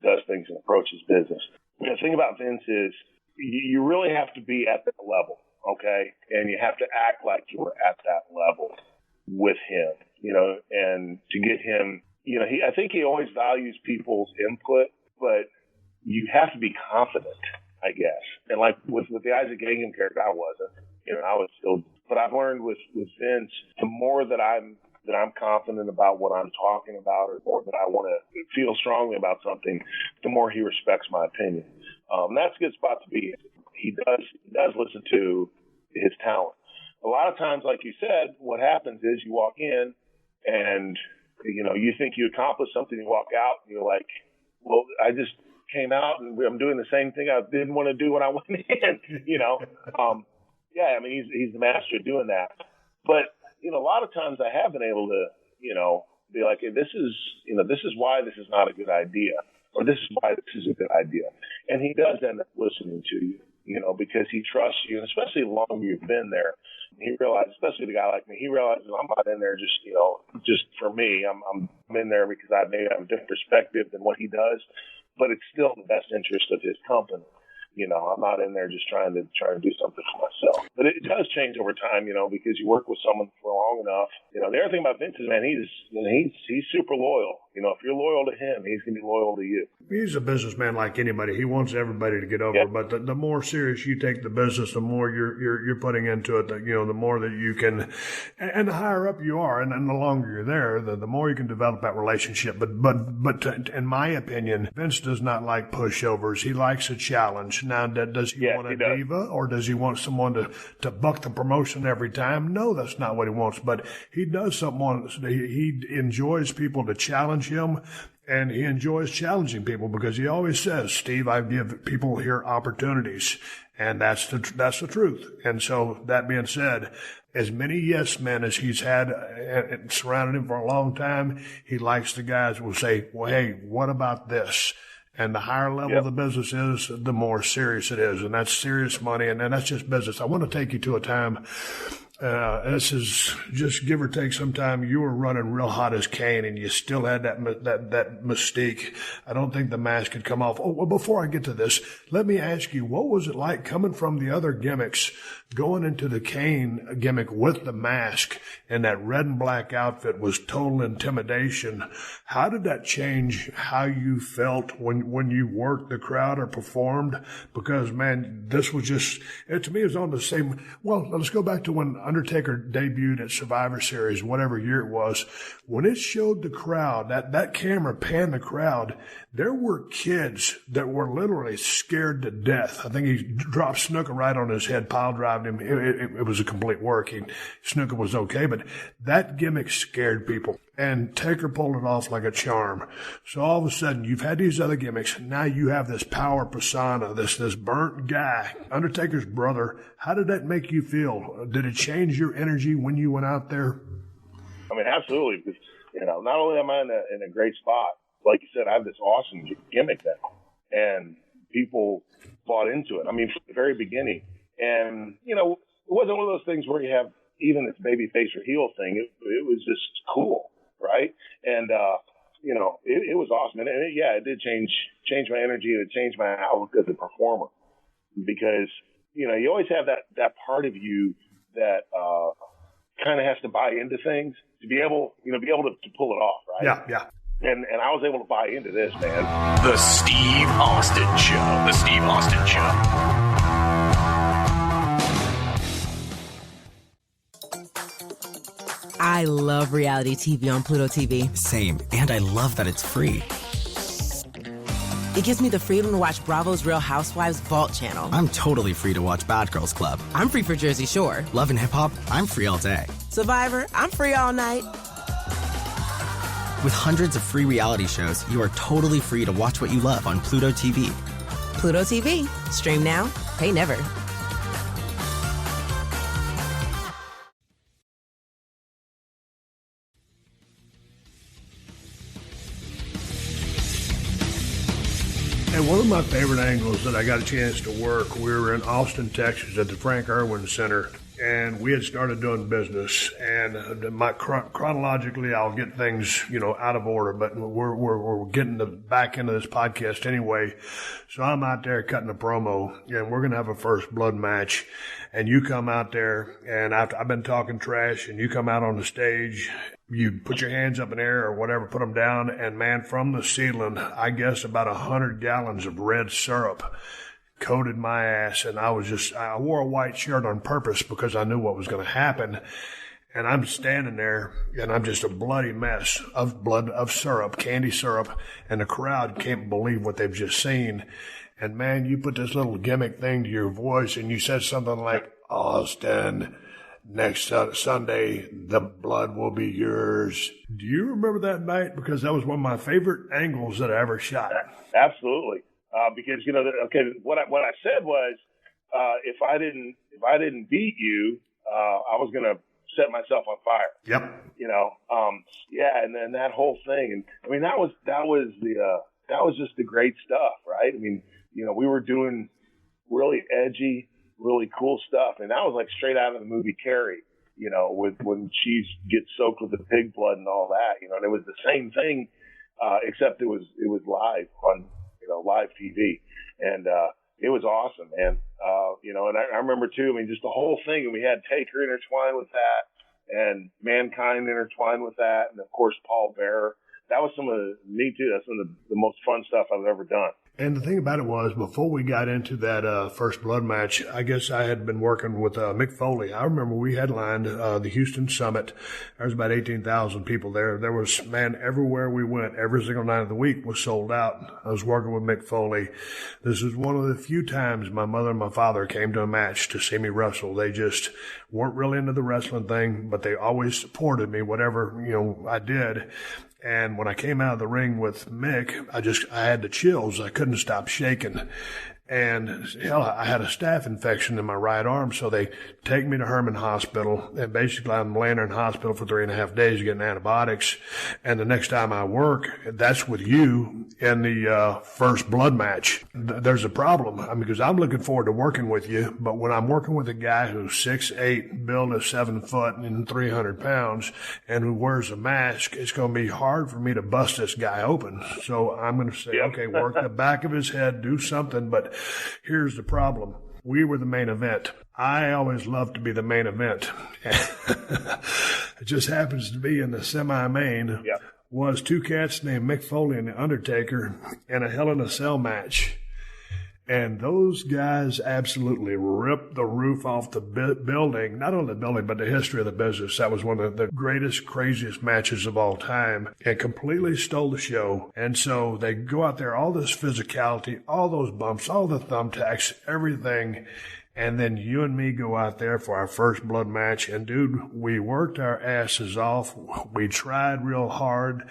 S4: does things and approaches business. The thing about Vince is you really have to be at that level, okay? And you have to act like you were at that level with him, and to get him, I think he always values people's input, but you have to be confident, I guess. And like with the Isaac Jacob character, I wasn't. I was still But I've learned with Vince, the more that I'm confident about what I'm talking about, or the more that I want to feel strongly about something, the more he respects my opinion. That's a good spot to be in. He does listen to his talent. A lot of times, like you said, what happens is you walk in and, you think you accomplished something, you walk out and you're like, well, I just came out and I'm doing the same thing I didn't want to do when I went in, Yeah, I mean, he's the master of doing that. But, a lot of times I have been able to, be like, hey, this is why this is not a good idea, or this is why this is a good idea. And he does end up listening to you, because he trusts you, and especially the longer you've been there. He realizes, especially the guy like me, he realizes I'm not in there just for me. I'm in there because I maybe have a different perspective than what he does, but it's still in the best interest of his company. I'm not in there just trying to do something for myself. But it does change over time, because you work with someone for long enough. The other thing about Vince is, man, he's super loyal. If you're loyal to him, he's going to be loyal to you.
S3: He's a businessman like anybody. He wants everybody to get over. Yeah. But the more serious you take the business, the more you're putting into it. The more that you can, and the higher up you are, and the longer you're there, the more you can develop that relationship. But in my opinion, Vince does not like pushovers. He likes a challenge. Now, does he want a diva, or does he want someone to buck the promotion every time? No, that's not what he wants. But he does something. He enjoys people to challenge him, and he enjoys challenging people because he always says, Steve, I give people here opportunities, and that's the truth. And so that being said, as many yes men as he's had surrounding him for a long time, he likes the guys who will say, well, hey, what about this? And the higher level of the business is, the more serious it is. And that's serious money, and that's just business. I want to take you to a time, this is just give or take some time, you were running real hot as Kane, and you still had that mystique. I don't think the mask could come off. Oh, well, before I get to this, let me ask you, what was it like coming from the other gimmicks, going into the Kane gimmick with the mask, and that red and black outfit was total intimidation? How did that change how you felt when you worked the crowd or performed? Because, man, this was just, to me, it was on the same, well, let's go back to when Undertaker debuted at Survivor Series, whatever year it was. When it showed the crowd, that camera panned the crowd, there were kids that were literally scared to death. I think he dropped Snooker right on his head, pile drived him. It was a complete work. Snooker was okay, but that gimmick scared people. And Taker pulled it off like a charm. So all of a sudden, you've had these other gimmicks. Now you have this power persona, this burnt guy, Undertaker's brother. How did that make you feel? Did it change your energy when you went out there?
S4: I mean, absolutely. Because, not only am I in a great spot, like you said, I have this awesome gimmick now. And people bought into it. I mean, from the very beginning. And, it wasn't one of those things where you have even this baby face or heel thing. It was just cool. Right. And, it was awesome. And it did change my energy. It changed my outlook as a performer because, you always have that part of you that, kind of has to buy into things to be able to pull it off. Right.
S3: Yeah.
S4: And I was able to buy into this, man.
S2: The Steve Austin Show. The Steve Austin Show.
S5: I love reality TV on Pluto TV.
S6: Same, and I love that it's free.
S5: It gives me the freedom to watch Bravo's Real Housewives Vault channel.
S6: I'm totally free to watch Bad Girls Club.
S5: I'm free for Jersey Shore.
S6: Love and Hip Hop, I'm free all day.
S5: Survivor, I'm free all night.
S6: With hundreds of free reality shows, you are totally free to watch what you love on Pluto TV.
S5: Pluto TV. Stream now, pay never.
S3: And one of my favorite angles that I got a chance to work, we were in Austin, Texas at the Frank Irwin Center, and we had started doing business. And chronologically, I'll get things, out of order, but we're getting back into this podcast anyway. So I'm out there cutting a promo, and we're going to have a first blood match. And you come out there, and I've been talking trash, and you come out on the stage. You put your hands up in the air or whatever, put them down, and man, from the ceiling, I guess about 100 gallons of red syrup coated my ass, and I wore a white shirt on purpose because I knew what was going to happen. And I'm standing there, and I'm just a bloody mess of blood, of syrup, candy syrup, and the crowd can't believe what they've just seen. And, man, you put this little gimmick thing to your voice, and you said something like, Austin, next Sunday, the blood will be yours. Do you remember that night? Because that was one of my favorite angles that I ever shot.
S4: Absolutely. Because, what I said was, if I didn't beat you, I was going to set myself on fire.
S3: Yep.
S4: And then that whole thing, and I mean, that was just the great stuff, right? I mean, we were doing really edgy, really cool stuff, and that was like straight out of the movie Carrie, with when she gets soaked with the pig blood and all that, and it was the same thing, except it was live on, live TV, and it was awesome, man. And I remember too, I mean, just the whole thing, and we had Taker intertwined with that, and Mankind intertwined with that, and of course Paul Bearer. That was me too. That's some of the most fun stuff I've ever done.
S3: And the thing about it was, before we got into that first blood match, I guess I had been working with Mick Foley. I remember we headlined the Houston Summit. There was about 18,000 people there. There was, man, everywhere we went, every single night of the week was sold out. I was working with Mick Foley. This is one of the few times my mother and my father came to a match to see me wrestle. They just weren't really into the wrestling thing, but they always supported me, whatever, I did. And when I came out of the ring with Mick, I had the chills. I couldn't stop shaking. And hell, I had a staph infection in my right arm, so they take me to Herman Hospital, and basically I'm laying there in hospital for 3.5 days getting antibiotics. And the next time I work, that's with you in the first blood match. There's a problem. I mean, because I'm looking forward to working with you, but when I'm working with a guy who's 6'8", built is 7 foot and 300 pounds, and who wears a mask, it's going to be hard for me to bust this guy open. So I'm going to say, okay, work the back of his head, do something, but here's the problem. We were the main event. I always loved to be the main event. It just happens to be in the semi-main was two cats named Mick Foley and The Undertaker in a Hell in a Cell match. And those guys absolutely ripped the roof off the building, not only the building, but the history of the business. That was one of the greatest, craziest matches of all time, and completely stole the show. And so they go out there, all this physicality, all those bumps, all the thumbtacks, everything. And then you and me go out there for our first blood match. And, dude, we worked our asses off. We tried real hard.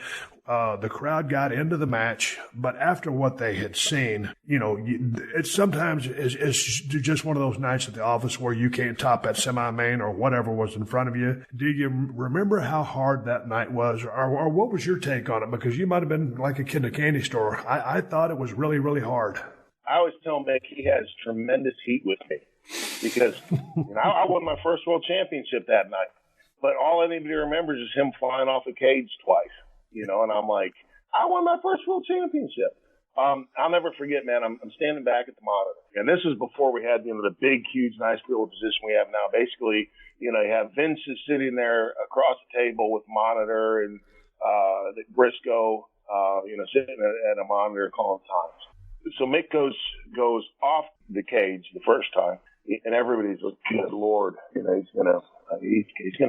S3: The crowd got into the match, but after what they had seen, it's sometimes it's just one of those nights at the office where you can't top that semi-main or whatever was in front of you. Do you remember how hard that night was, or what was your take on it? Because you might have been like a kid in a candy store. I thought it was really, really hard.
S4: I always tell Mick he has tremendous heat with me because I won my first world championship that night, but all anybody remembers is him flying off a cage twice. And I'm like, I won my first world championship. I'll never forget, man. I'm standing back at the monitor, and this was before we had, the big, huge, nice field position we have now. Basically, you have Vince is sitting there across the table with monitor, and Briscoe, sitting at a monitor calling times. So Mick goes off the cage the first time, and everybody's like, good Lord, he's gonna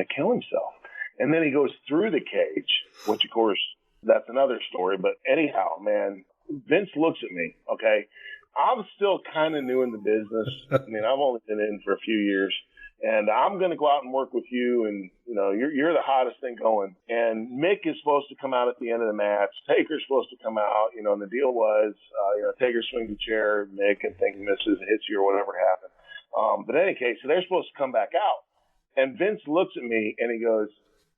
S4: kill himself. And then he goes through the cage, which, of course, that's another story. But anyhow, man, Vince looks at me, okay? I'm still kind of new in the business. I mean, I've only been in for a few years. And I'm going to go out and work with you. And, you're the hottest thing going. And Mick is supposed to come out at the end of the match. Taker's supposed to come out, and the deal was, Taker swings the chair, Mick, and think misses, hits you or whatever happened. But in any case, so they're supposed to come back out. And Vince looks at me, and he goes,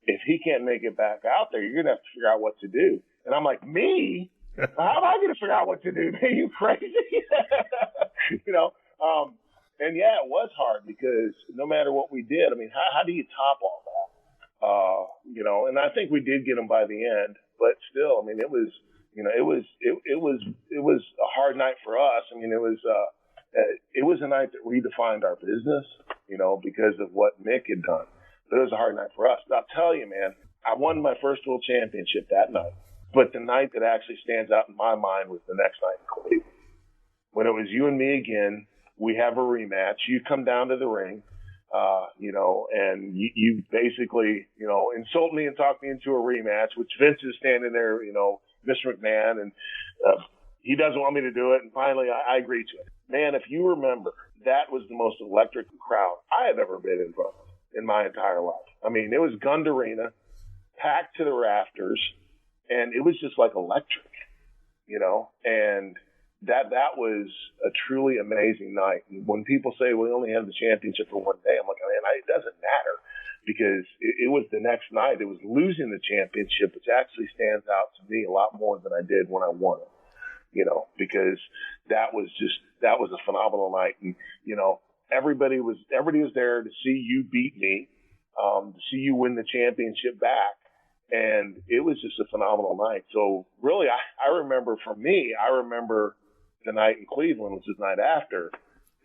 S4: if he can't make it back out there, you're going to have to figure out what to do. And I'm like, me? How am I going to figure out what to do? Are you crazy? And yeah, it was hard because no matter what we did, I mean, how do you top all that? And I think we did get him by the end, but still, I mean, it was a hard night for us. I mean, it was a night that redefined our business, because of what Mick had done. But it was a hard night for us. But I'll tell you, man, I won my first world championship that night. But the night that actually stands out in my mind was the next night in Cleveland. when it was you and me again, we have a rematch. You come down to the ring, and you basically, insult me and talk me into a rematch, which Vince is standing there, Mr. McMahon, and he doesn't want me to do it. And finally, I agree to it. Man, if you remember, that was the most electric crowd I have ever been in front of in my entire life. I mean, it was Gund Arena, packed to the rafters, and it was just like electric, and that was a truly amazing night. And when people say we only have the championship for one day, I'm like, man, it doesn't matter, because it was the next night. It was losing the championship, which actually stands out to me a lot more than I did when I won it, because that was a phenomenal night. And, everybody was there to see you beat me, to see you win the championship back. And it was just a phenomenal night. So really, I remember the night in Cleveland, which is the night after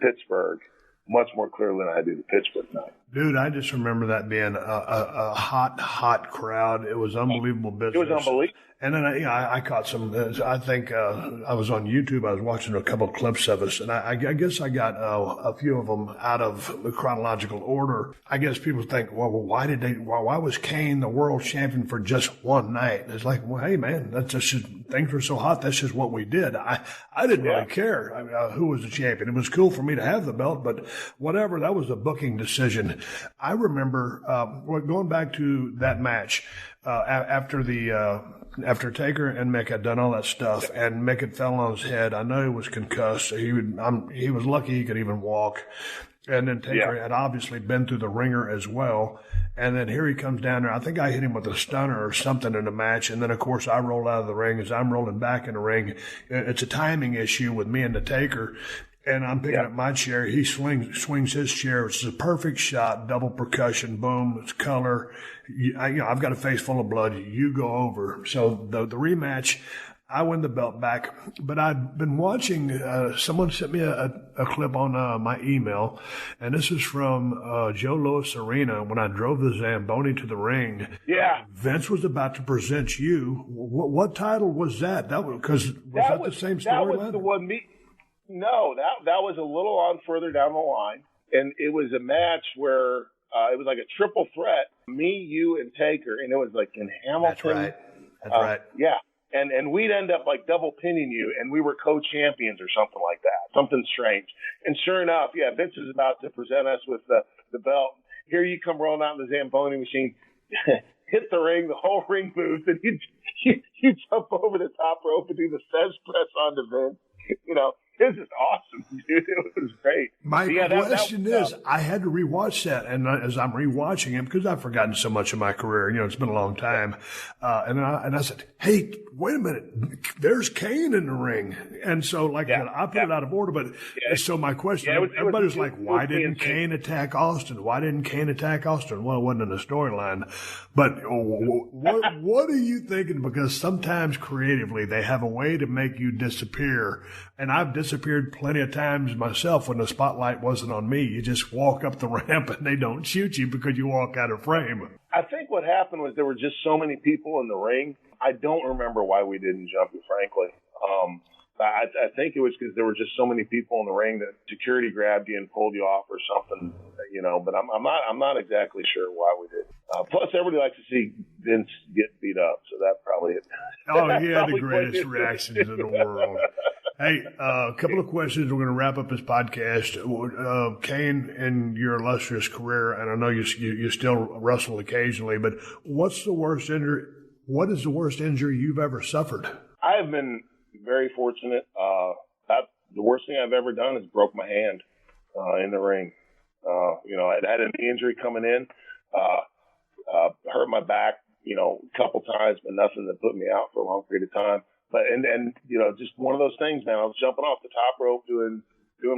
S4: Pittsburgh, much more clearly than I do the Pittsburgh night.
S3: Dude, I just remember that being a hot crowd. It was unbelievable business.
S4: It was unbelievable.
S3: And then I caught some. I think I was on YouTube. I was watching a couple of clips of us, and I guess I got a few of them out of the chronological order. I guess people think, well, why was Kane the world champion for just one night? It's like, well, hey man, that's just things were so hot. That's just what we did. I didn't really care who was the champion. It was cool for me to have the belt, but whatever. That was a booking decision. I remember going back to that match after Taker and Mick had done all that stuff, and Mick had fell on his head. I know he was concussed. He was lucky he could even walk. And then Taker had obviously been through the ringer as well. And then here he comes down there. I think I hit him with a stunner or something in the match. And then, of course, I roll out of the ring. As I'm rolling back in the ring, it's a timing issue with me and the Taker. And I'm picking up my chair. He swings his chair, which is a perfect shot, double percussion, boom, it's color. I've got a face full of blood. You go over. So the rematch, I win the belt back. But I've been watching, someone sent me a clip on my email, and this is from Joe Louis Arena when I drove the Zamboni to the ring.
S4: Yeah.
S3: Vince was about to present you. What title was that? That was the same storyline?
S4: That was the one No, that was a little on further down the line, and it was a match where it was like a triple threat, me, you, and Taker, and it was like in Hamilton.
S3: That's right.
S4: Yeah, and we'd end up like double pinning you, and we were co-champions or something like that, something strange. And sure enough, Vince is about to present us with the belt. Here you come rolling out in the Zamboni machine, hit the ring, the whole ring moves, and you jump over the top rope and do the fez press onto Vince. It was just awesome, dude. It was great.
S3: My question is, I had to rewatch that, and as I'm rewatching it, because I've forgotten so much of my career, it's been a long time, and I said, hey, wait a minute, there's Kane in the ring. And so, I put it out of order, but so my question, everybody was like, why didn't Kane attack Austin? Why didn't Kane attack Austin? Well, it wasn't in the storyline. But what are you thinking? Because sometimes creatively, they have a way to make you disappear. And I've disappeared plenty of times myself when the spotlight wasn't on me. You just walk up the ramp and they don't shoot you because you walk out of frame.
S4: I think what happened was there were just so many people in the ring. I don't remember why we didn't jump you, frankly. I think it was because there were just so many people in the ring that security grabbed you and pulled you off or something, but I'm not exactly sure why we did. Plus, everybody likes to see Vince get beat up, so that probably it.
S3: Oh, he had the greatest reactions in the world. Hey, a couple of questions. We're going to wrap up this podcast. Kane, in your illustrious career, and I know you still wrestle occasionally, but what is the worst injury you've ever suffered?
S4: I have been very fortunate. The worst thing I've ever done is broke my hand in the ring. I'd had an injury coming in, hurt my back, a couple times, but nothing that put me out for a long period of time. But and just one of those things, man. I was jumping off the top rope, doing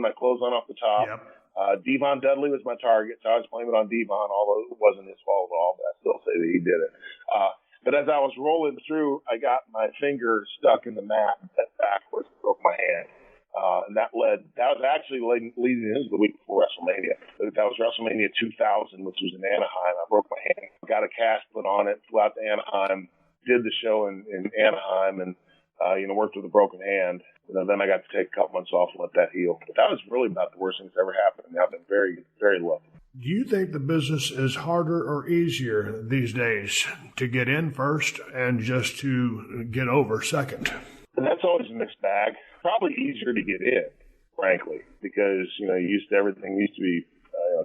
S4: my clothesline off the top. Yep. Devon Dudley was my target, so I was blaming it on Devon, although it wasn't his fault at all. But I still say that he did it. But as I was rolling through, I got my finger stuck in the mat and bent backwards, broke my hand. And that was actually leading into the week before WrestleMania. That was WrestleMania 2000, which was in Anaheim. I broke my hand, got a cast put on it, flew out to Anaheim, did the show in Anaheim, and worked with a broken hand. then I got to take a couple months off and let that heal. But that was really about the worst thing that's ever happened. I've been very, very lucky.
S3: Do you think the business is harder or easier these days to get in first and just to get over second?
S4: And that's always a mixed bag. Probably easier to get in, frankly, because, everything used to be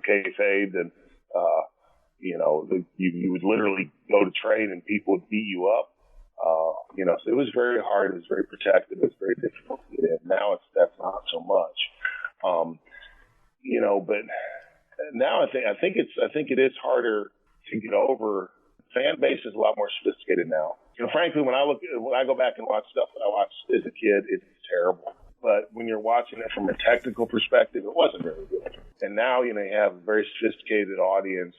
S4: kayfabe, and, you would literally go to train and people would beat you up. So it was very hard. It was very protected. It was very difficult to get in. Now that's not so much. But now I think it is harder to get over. Fan base is a lot more sophisticated now. Frankly, when I go back and watch stuff that I watched as a kid, it's terrible. But when you're watching it from a technical perspective, it wasn't very good. And now, you have a very sophisticated audience,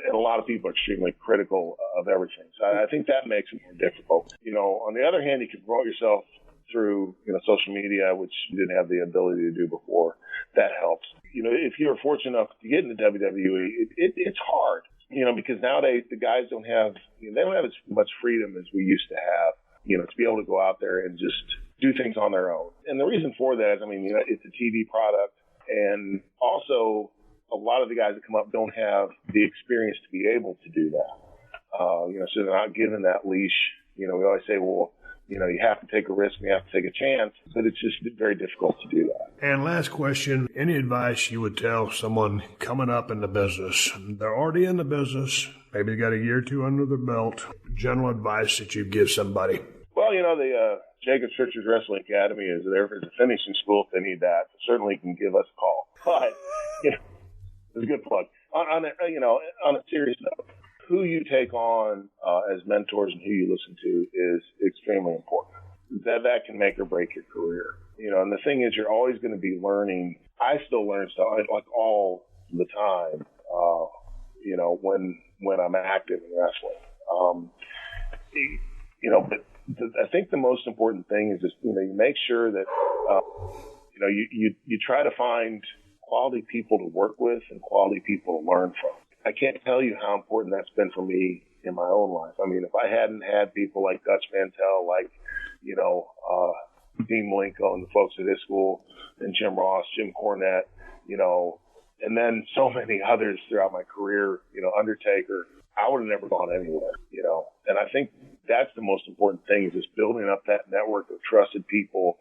S4: and a lot of people are extremely critical of everything. So I think that makes it more difficult. On the other hand, you can promote yourself through, social media, which you didn't have the ability to do before. That helps. If you're fortunate enough to get into WWE, it's hard, because nowadays the guys don't have as much freedom as we used to have, to be able to go out there and just do things on their own. And the reason for that is, it's a TV product, and also a lot of the guys that come up don't have the experience to be able to do that. So they're not given that leash. We always say, well, you have to take a risk and you have to take a chance, but it's just very difficult to do that.
S3: And last question, any advice you would tell someone coming up in the business? They're already in the business, maybe they got a year or two under their belt. General advice that you'd give somebody?
S4: Well, the Jacobs Richards Wrestling Academy is there as a finishing school if they need that. Certainly can give us a call. But, it's a good plug. On a serious note, who you take on as mentors and who you listen to is extremely important. That can make or break your career. And the thing is, you're always going to be learning. I still learn stuff like all the time. When I'm active in wrestling. But I think the most important thing is just you make sure that you try to find quality people to work with and quality people to learn from. I can't tell you how important that's been for me in my own life. If I hadn't had people like Dutch Mantel, like, Dean Malenko and the folks at his school, and Jim Ross, Jim Cornette, and then so many others throughout my career, Undertaker, I would have never gone anywhere, And I think that's the most important thing, is just building up that network of trusted people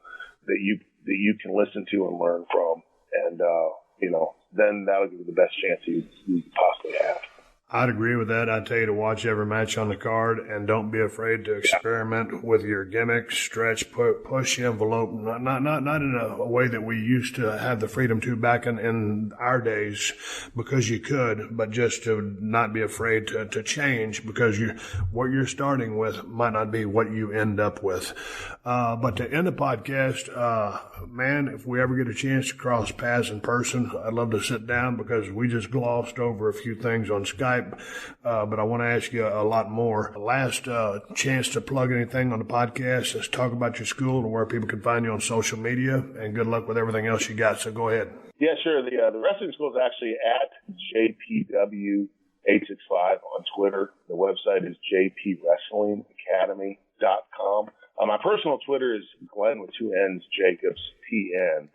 S4: that you can listen to and learn from. And, then that'll give you the best chance you possibly have.
S3: I'd agree with that. I'd tell you to watch every match on the card and don't be afraid to experiment with your gimmicks, stretch, push the envelope. Not in a way that we used to have the freedom to back in our days, because you could, but just to not be afraid to change, because what you're starting with might not be what you end up with. But to end the podcast, man, if we ever get a chance to cross paths in person, I'd love to sit down, because we just glossed over a few things on Skype. But I want to ask you a lot more. Last chance to plug anything on the podcast. Let's talk about your school and where people can find you on social media, and good luck with everything else you got. So go ahead.
S4: Yeah, sure. The wrestling school is actually at JPW865 on Twitter. The website is jpwrestlingacademy.com. My personal Twitter is Glenn with 2 N's, Jacobs, TN,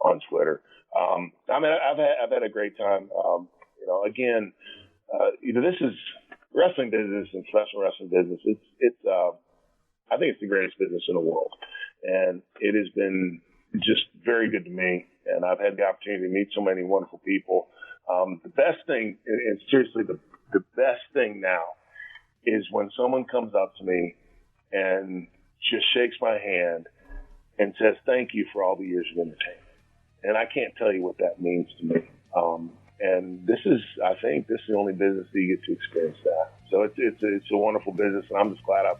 S4: on Twitter. I've had a great time. Again, this is wrestling business and professional wrestling business. I think it's the greatest business in the world, and it has been just very good to me. And I've had the opportunity to meet so many wonderful people. The best thing, and seriously, the best thing now is when someone comes up to me and just shakes my hand and says, "Thank you for all the years of entertainment." And I can't tell you what that means to me. And I think this is the only business that you get to experience that. So it's a wonderful business, and I'm just glad I've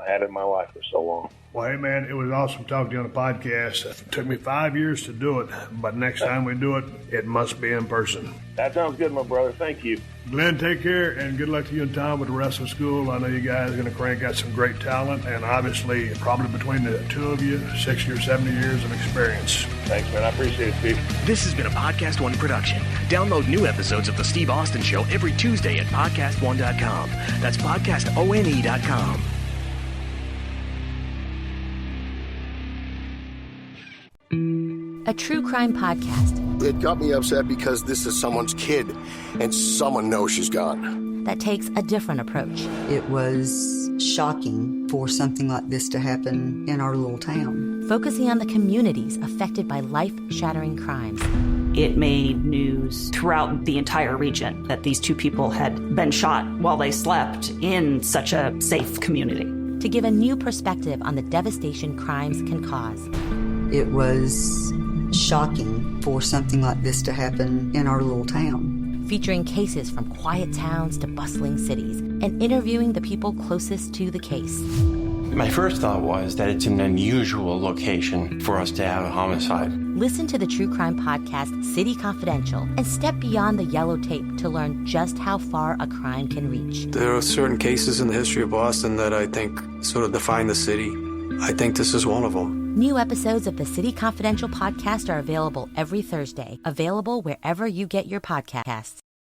S4: had it in my life for so long.
S3: Well, hey, man, it was awesome talking to you on the podcast. It took me 5 years to do it, but next time we do it, it must be in person.
S4: That sounds good, my brother. Thank you.
S3: Glenn, take care, and good luck to you and Tom with the wrestling school. I know you guys are going to crank out some great talent, and obviously, probably between the two of you, 60 or 70 years of experience.
S4: Thanks, man. I appreciate it, Steve.
S2: This has been a PodcastOne production. Download new episodes of The Steve Austin Show every Tuesday at PodcastOne.com. That's PodcastOne.com.
S5: a true crime podcast
S7: It got me upset because this is someone's kid, and someone knows she's gone.
S5: that takes a different approach.
S8: It was shocking for something like this to happen in our little town.
S5: Focusing on the communities affected by life-shattering crimes.
S9: It made news throughout the entire region that these two people had been shot while they slept in such a safe community.
S5: To give a new perspective on the devastation crimes can cause.
S8: It was shocking for something like this to happen in our little town.
S5: Featuring cases from quiet towns to bustling cities and interviewing the people closest to the case.
S10: My first thought was that it's an unusual location for us to have a homicide.
S5: Listen to the true crime podcast City Confidential and step beyond the yellow tape to learn just how far a crime can reach.
S11: There are certain cases in the history of Boston that I think sort of define the city. I think this is one of them.
S5: New episodes of the City Confidential podcast are available every Thursday, available wherever you get your podcasts.